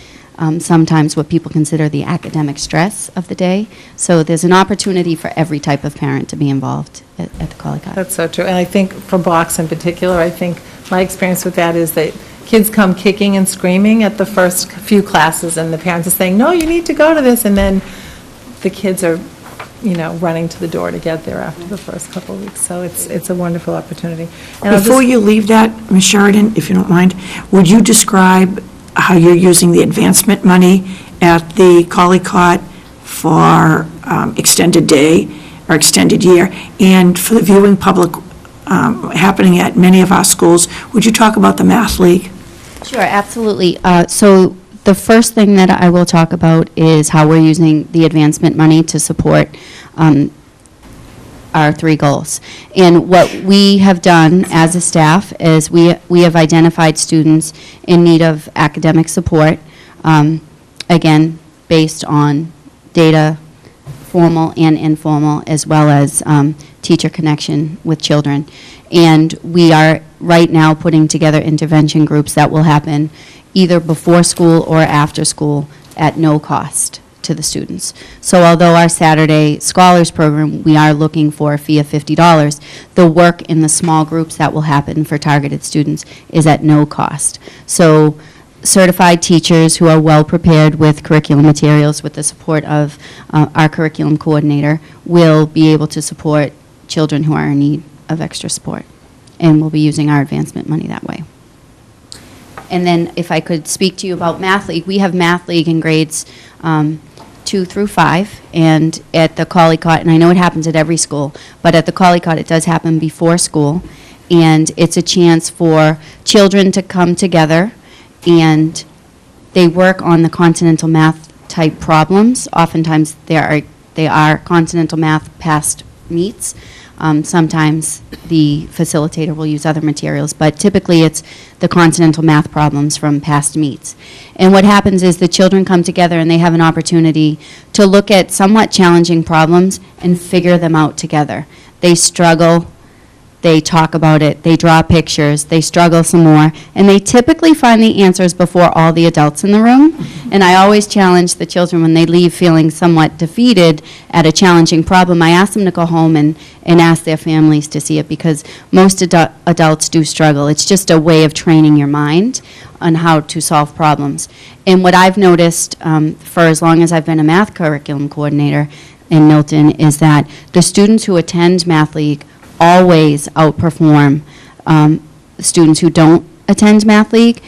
sometimes what people consider the academic stress of the day. So there's an opportunity for every type of parent to be involved at the Collicott. That's so true. And I think for box in particular, I think my experience with that is that kids come kicking and screaming at the first few classes, and the parents are saying, no, you need to go to this, and then the kids are, running to the door to get there after the first couple of weeks. So it's a wonderful opportunity. And Before you leave that, Ms. Sheridan, if you don't mind, would you describe how you're using the advancement money at the Collicott for extended day or extended year, and for the viewing public happening at many of our schools? Would you talk about the Math League? Sure, absolutely. So the first thing that I will talk about is how we're using the advancement money to support our 3 goals. And what we have done as a staff is we have identified students in need of academic support, again, based on data, formal and informal, as well as teacher connection with children. And we are right now putting together intervention groups that will happen either before school or after school at no cost to the students. So although our Saturday Scholars Program, we are looking for a fee of $50, the work in the small groups that will happen for targeted students is at no cost. So certified teachers who are well prepared with curriculum materials with the support of our curriculum coordinator will be able to support children who are in need of extra support. And we'll be using our advancement money that way. And then if I could speak to you about Math League, we have Math League in grades 2 through 5, and at the Collicott, and I know it happens at every school, but at the Collicott it does happen before school, and it's a chance for children to come together, and they work on the continental math type problems. Oftentimes they are continental math past meets. Sometimes the facilitator will use other materials, but typically it's the continental math problems from past meets. And what happens is the children come together and they have an opportunity to look at somewhat challenging problems and figure them out together. They struggle, they talk about it, they draw pictures, they struggle some more, and they typically find the answers before all the adults in the room. And I always challenge the children when they leave feeling somewhat defeated at a challenging problem. I ask them to go home and ask their families to see it, because most adults do struggle. It's just a way of training your mind on how to solve problems. And what I've noticed for as long as I've been a math curriculum coordinator in Milton is that the students who attend Math League always outperform students who don't attend Math League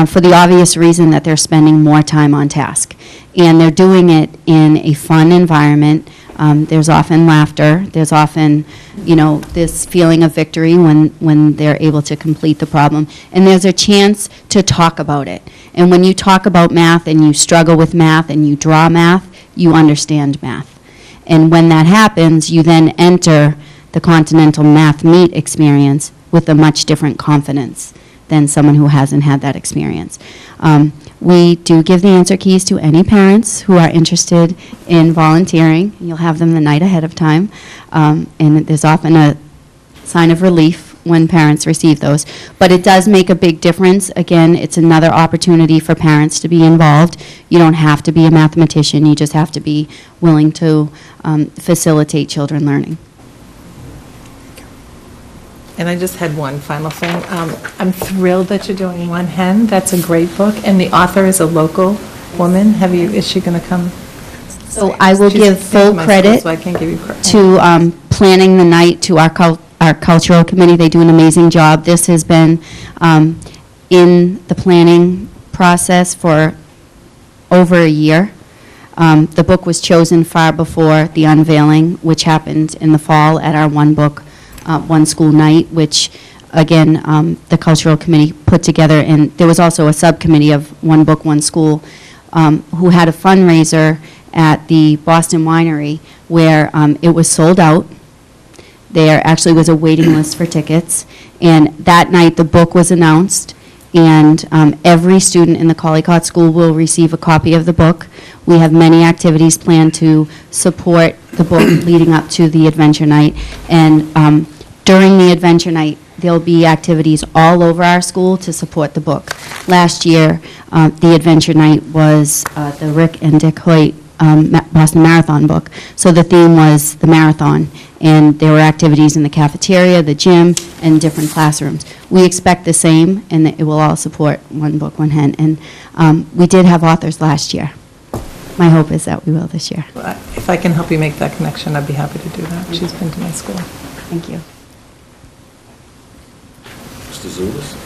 for the obvious reason that they're spending more time on task. And they're doing it in a fun environment. There's often laughter. There's often, this feeling of victory when they're able to complete the problem. And there's a chance to talk about it. And when you talk about math and you struggle with math and you draw math, you understand math. And when that happens, you then enter the Continental Math Meet experience with a much different confidence than someone who hasn't had that experience. We do give the answer keys to any parents who are interested in volunteering. You'll have them the night ahead of time. And there's often a sign of relief when parents receive those. But it does make a big difference. Again, it's another opportunity for parents to be involved. You don't have to be a mathematician. You just have to be willing to facilitate children learning. And I just had one final thing. I'm thrilled that you're doing One Hen. That's a great book, and the author is a local woman. Is she going to come? So I will She's give at full my credit school, so I can't give you credit. to planning the night, to our cultural committee. They do an amazing job. This has been in the planning process for over a year. The book was chosen far before the unveiling, which happened in the fall at our One School Night, which, again, the Cultural Committee put together. And there was also a subcommittee of One Book, One School who had a fundraiser at the Boston Winery where it was sold out. There actually was a waiting list for tickets. And that night, the book was announced. And every student in the Collycott School will receive a copy of the book. We have many activities planned to support the book leading up to the Adventure Night. And during the Adventure Night, there'll be activities all over our school to support the book. Last year, the Adventure Night was the Rick and Dick Hoyt Boston Marathon book. So the theme was the marathon, and there were activities in the cafeteria, the gym, and different classrooms. We expect the same, and that it will all support One Book, One Hen. And we did have authors last year. My hope is that we will this year. If I can help you make that connection, I'd be happy to do that. She's been to my school. Thank you. Mr. Zulus?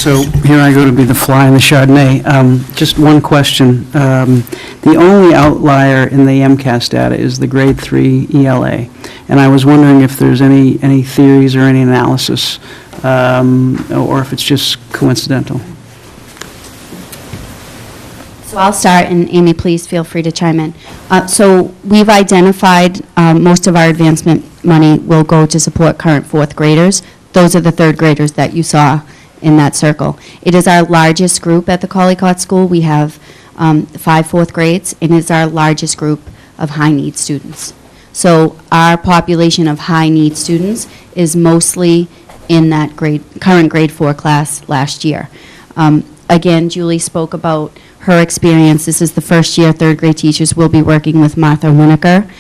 So here I go to be the fly in the Chardonnay. Just one question. The only outlier in the MCAS data is the grade 3 ELA. And I was wondering if there's any theories or any analysis, or if it's just coincidental. So I'll start, and Amy, please feel free to chime in. So we've identified most of our advancement money will go to support current fourth graders. Those are the third graders that you saw in that circle. It is our largest group at the Collycott School. We have 5 fourth grades, and it's our largest group of high-need students. So our population of high-need students is mostly in that current grade 4 class last year. Again, Julie spoke about her experience. This is the first year third grade teachers will be working with Martha Winokur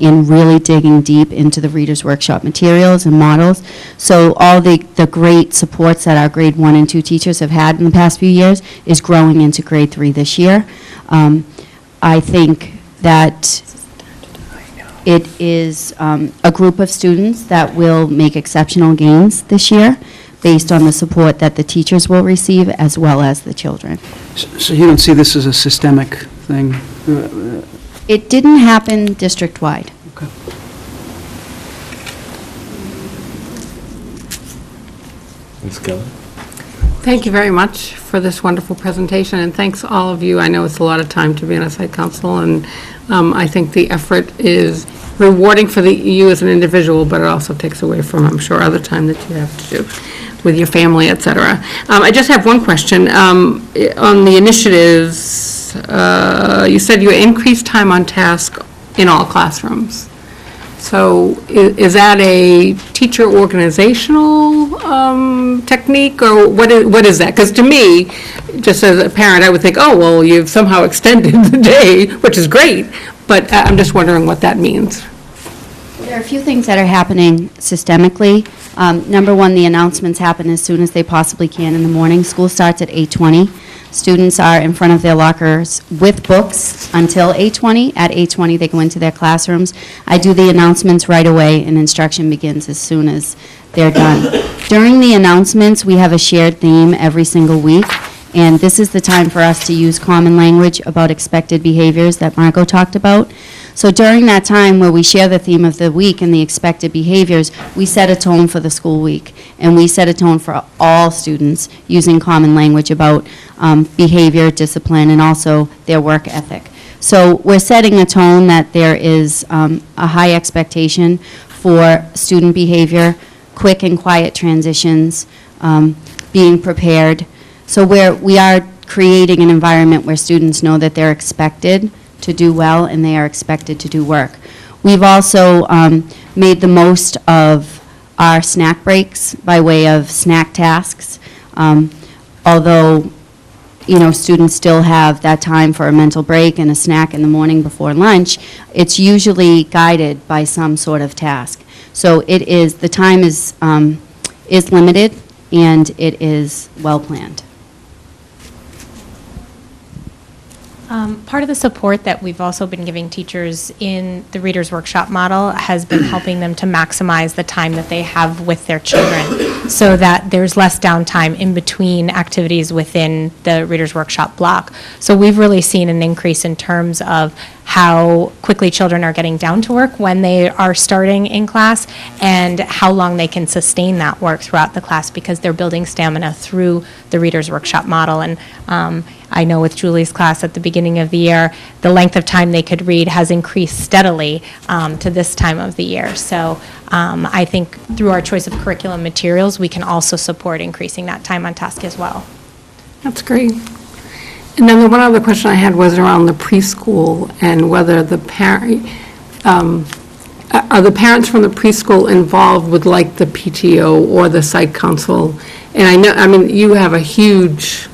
in really digging deep into the Reader's Workshop materials and models. So all the great supports that our grade 1 and 2 teachers have had in the past few years is growing into grade 3 this year. I think that it is a group of students that will make exceptional gains this year, based on the support that the teachers will receive as well as the children. So you don't see this as a systemic thing? It didn't happen district-wide. Okay. Ms. Keller? Thank you very much for this wonderful presentation, and thanks all of you. I know it's a lot of time to be on a site council, and I think the effort is rewarding for you as an individual, but it also takes away from, I'm sure, other time that you have to do with your family, et cetera. I just have one question. On the initiatives, you said you increased time on task in all classrooms. So is that a teacher organizational technique, or what is that? Because to me, just as a parent, I would think, oh, well, you've somehow extended the day, which is great, but I'm just wondering what that means. There are a few things that are happening systemically. Number one, the announcements happen as soon as they possibly can in the morning. School starts at 8:20. Students are in front of their lockers with books until 8:20. At 8:20, they go into their classrooms. I do the announcements right away, and instruction begins as soon as they're done. During the announcements, we have a shared theme every single week, and this is the time for us to use common language about expected behaviors that Margot talked about. So during that time where we share the theme of the week and the expected behaviors, we set a tone for the school week. And we set a tone for all students using common language about behavior, discipline, and also their work ethic. So we're setting a tone that there is a high expectation for student behavior, quick and quiet transitions, being prepared. So we are creating an environment where students know that they're expected to do well and they are expected to do work. We've also made the most of our snack breaks by way of snack tasks. Although, students still have that time for a mental break and a snack in the morning before lunch, it's usually guided by some sort of task. So the time is limited and it is well planned. Part of the support that we've also been giving teachers in the Reader's Workshop model has been helping them to maximize the time that they have with their children so that there's less downtime in between activities within the Reader's Workshop block. So we've really seen an increase in terms of how quickly children are getting down to work when they are starting in class and how long they can sustain that work throughout the class because they're building stamina through the Reader's Workshop model. And I know with Julie's class at the beginning of the year, the length of time they could read has increased steadily to this time of the year. So I think through our choice of curriculum materials, we can also support increasing that time on task as well. That's great. And then the one other question I had was around the preschool and whether the are the parents from the preschool involved with like the PTO or the site council? And you have a huge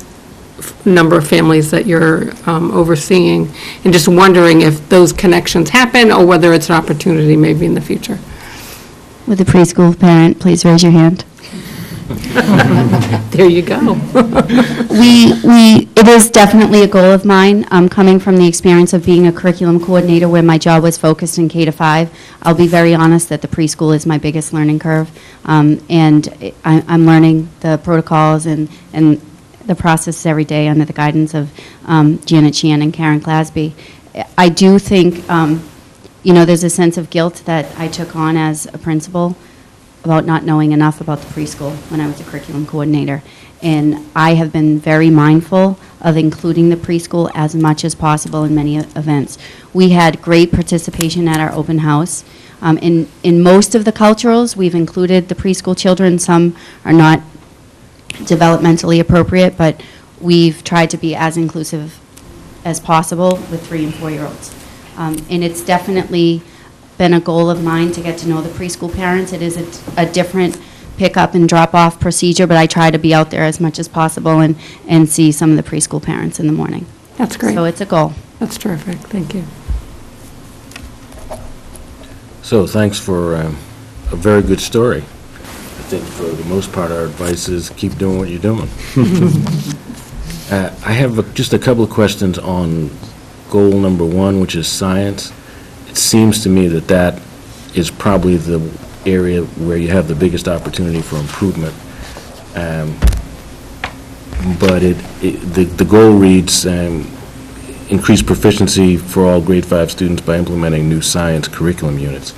number of families that you're overseeing, and just wondering if those connections happen or whether it's an opportunity maybe in the future. Would the preschool parent please raise your hand? There you go. It is definitely a goal of mine. Coming from the experience of being a curriculum coordinator where my job was focused in K-5, I'll be very honest that the preschool is my biggest learning curve. And I'm learning the protocols and the process every day under the guidance of Janet Sheehan and Karen Clasby. I do think, there's a sense of guilt that I took on as a principal about not knowing enough about the preschool when I was a curriculum coordinator. And I have been very mindful of including the preschool as much as possible in many events. We had great participation at our open house. In most of the culturals, we've included the preschool children. Some are not developmentally appropriate, but we've tried to be as inclusive as possible with 3- and 4-year-olds. And it's definitely been a goal of mine to get to know the preschool parents. It is a different pick-up and drop-off procedure, but I try to be out there as much as possible and see some of the preschool parents in the morning. That's great. So it's a goal. That's terrific. Thank you. So thanks for a very good story. I think for the most part, our advice is keep doing what you're doing. I have just a couple of questions on goal number 1, which is science. It seems to me that is probably the area where you have the biggest opportunity for improvement. But the goal reads, increase proficiency for all grade 5 students by implementing new science curriculum units.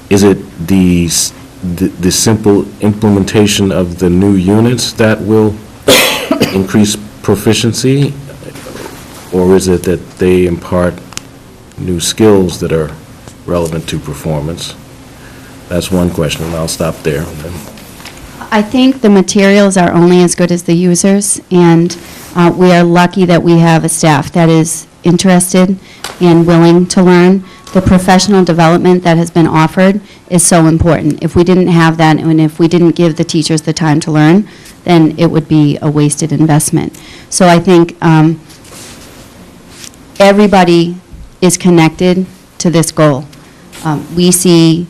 Is it the simple implementation of the new units that will increase proficiency, or is it that they impart new skills that are relevant to performance? That's one question, and I'll stop there. I think the materials are only as good as the users, and we are lucky that we have a staff that is interested and willing to learn. The professional development that has been offered is so important. If we didn't have that, and if we didn't give the teachers the time to learn, then it would be a wasted investment. So I think everybody is connected to this goal. We see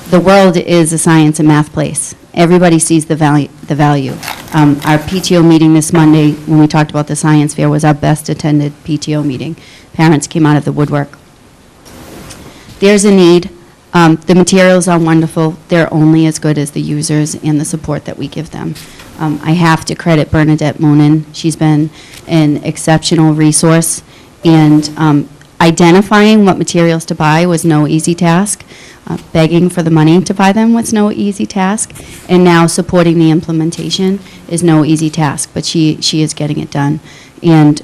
the world is a science and math place. Everybody sees the value. Our PTO meeting this Monday, when we talked about the science fair, was our best attended PTO meeting. Parents came out of the woodwork. There's a need. The materials are wonderful. They're only as good as the users and the support that we give them. I have to credit Bernadette Moonen. She's been an exceptional resource, and identifying what materials to buy was no easy task. Begging for the money to buy them was no easy task, and now supporting the implementation is no easy task, but she is getting it done. And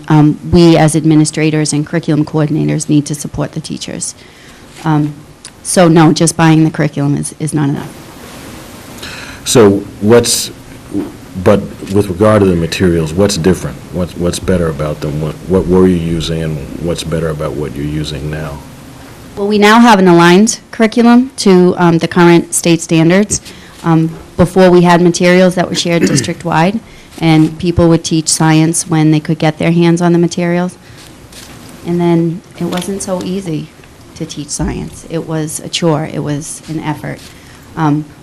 we, as administrators and curriculum coordinators, need to support the teachers. So no, just buying the curriculum is not enough. So but with regard to the materials, what's different? What's better about them? What were you using, and what's better about what you're using now? Well, we now have an aligned curriculum to the current state standards. Before, we had materials that were shared district-wide, and people would teach science when they could get their hands on the materials. And then it wasn't so easy to teach science. It was a chore. It was an effort.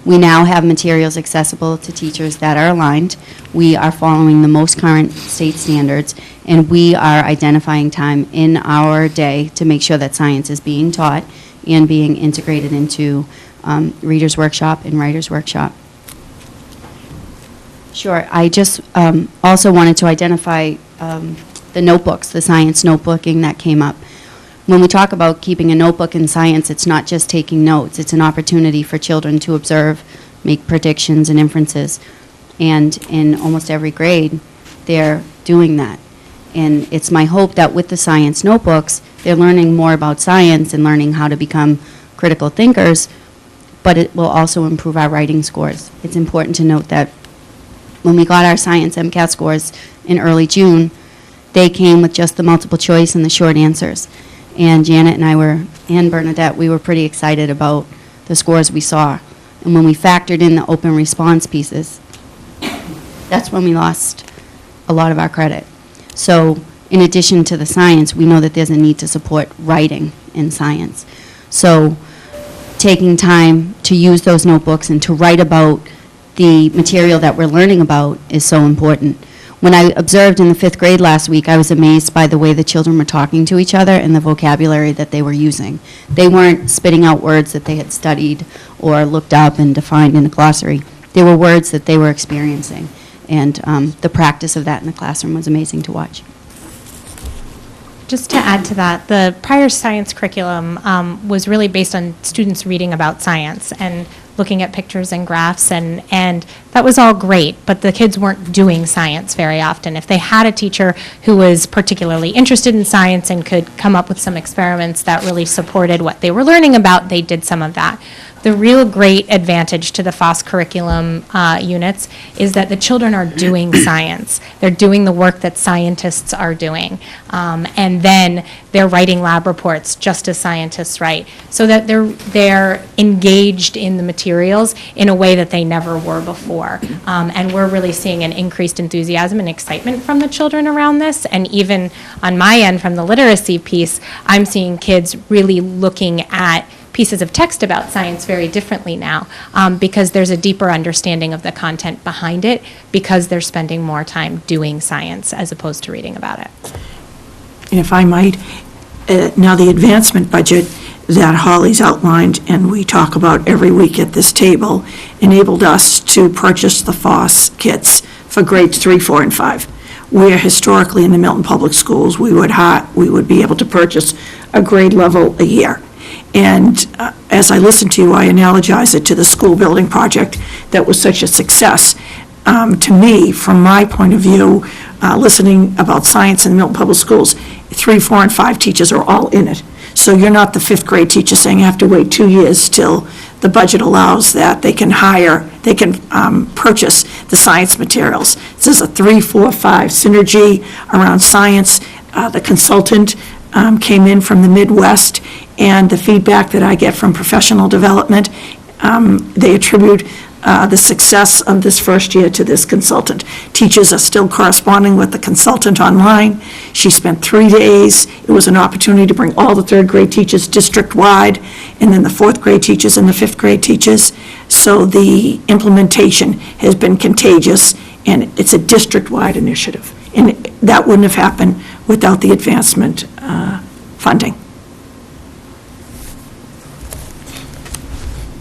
We now have materials accessible to teachers that are aligned. We are following the most current state standards, and we are identifying time in our day to make sure that science is being taught and being integrated into Reader's Workshop and Writer's Workshop. Sure. I just also wanted to identify the notebooks, the science notebooking that came up. When we talk about keeping a notebook in science, it's not just taking notes. It's an opportunity for children to observe, make predictions and inferences. And in almost every grade, they're doing that. And it's my hope that with the science notebooks, they're learning more about science and learning how to become critical thinkers, but it will also improve our writing scores. It's important to note that when we got our science MCAT scores in early June, they came with just the multiple choice and the short answers. And Janet and I and Bernadette, we were pretty excited about the scores we saw. And when we factored in the open response pieces, that's when we lost a lot of our credit. So in addition to the science, we know that there's a need to support writing in science. So taking time to use those notebooks and to write about the material that we're learning about is so important. When I observed in the 5th grade last week, I was amazed by the way the children were talking to each other and the vocabulary that they were using. They weren't spitting out words that they had studied or looked up and defined in a glossary. They were words that they were experiencing. And the practice of that in the classroom was amazing to watch. Just to add to that, the prior science curriculum was really based on students reading about science and looking at pictures and graphs, and that was all great, but the kids weren't doing science very often. If they had a teacher who was particularly interested in science and could come up with some experiments that really supported what they were learning about, they did some of that. The real great advantage to the FOSS curriculum units is that the children are doing science. They're doing the work that scientists are doing. And then they're writing lab reports just as scientists write. So that they're engaged in the materials in a way that they never were before. And we're really seeing an increased enthusiasm and excitement from the children around this. And even on my end, from the literacy piece, I'm seeing kids really looking at pieces of text about science very differently now, because there's a deeper understanding of the content behind it, because they're spending more time doing science as opposed to reading about it. And if I might, now the advancement budget that Holly's outlined and we talk about every week at this table enabled us to purchase the FOSS kits for grades 3, 4, and 5. Where historically in the Milton Public Schools, we would be able to purchase a grade level a year. And as I listen to you, I analogize it to the school building project that was such a success. To me, from my point of view, listening about science in the Milton Public Schools, 3, 4, and 5 teachers are all in it. So you're not the 5th grade teacher saying I have to wait 2 years till the budget allows that they can purchase the science materials. This is a 3, 4, 5 synergy around science. The consultant came in from the Midwest, and the feedback that I get from professional development They attribute the success of this first year to this consultant. Teachers are still corresponding with the consultant online. She spent 3 days. It was an opportunity to bring all the third grade teachers district-wide, and then the fourth grade teachers and the fifth grade teachers. So the implementation has been contagious, and it's a district-wide initiative. And that wouldn't have happened without the advancement funding.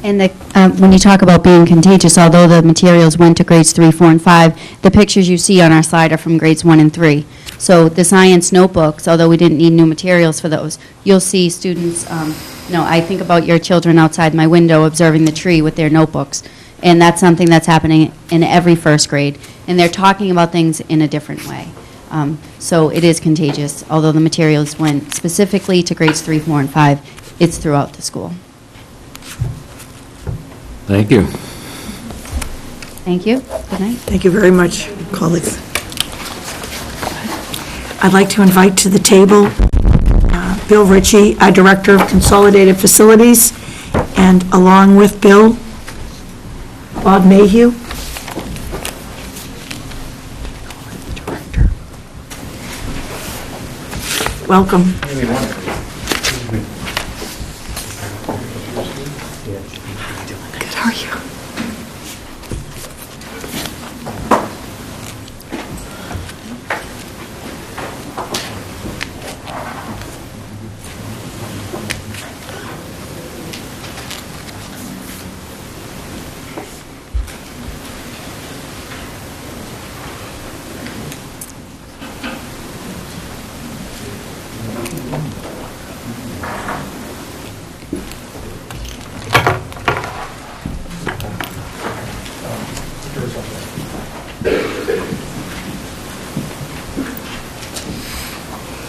And when you talk about being contagious, although the materials went to grades 3, 4, and 5, the pictures you see on our slide are from grades 1 and 3. So the science notebooks, although we didn't need new materials for those, you'll see students, I think about your children outside my window observing the tree with their notebooks. And that's something that's happening in every first grade. And they're talking about things in a different way. So it is contagious, although the materials went specifically to grades 3, 4, and 5, it's throughout the school. Thank you. Thank you. Good night. Thank you very much, colleagues. I'd like to invite to the table Bill Ritchie, our Director of Consolidated Facilities, and along with Bill, Bob Mayhew. Welcome. Good, how are you?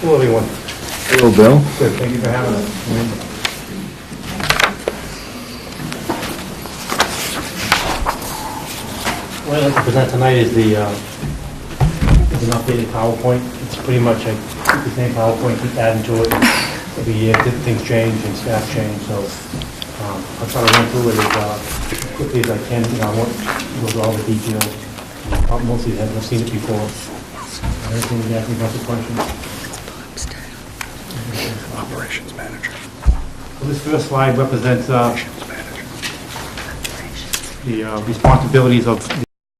Hello, everyone. Hello, Bill. Good, thank you for having us. What I'd like to present tonight is is an updated PowerPoint. It's pretty much the same PowerPoint, keep adding to it. Every year, things change and staff change, so I'll try to run through it as quickly as I can. I won't go through all the details. Most of you have seen it before. Anything you ask me about the questions? Operations manager. So this first slide represents the responsibilities of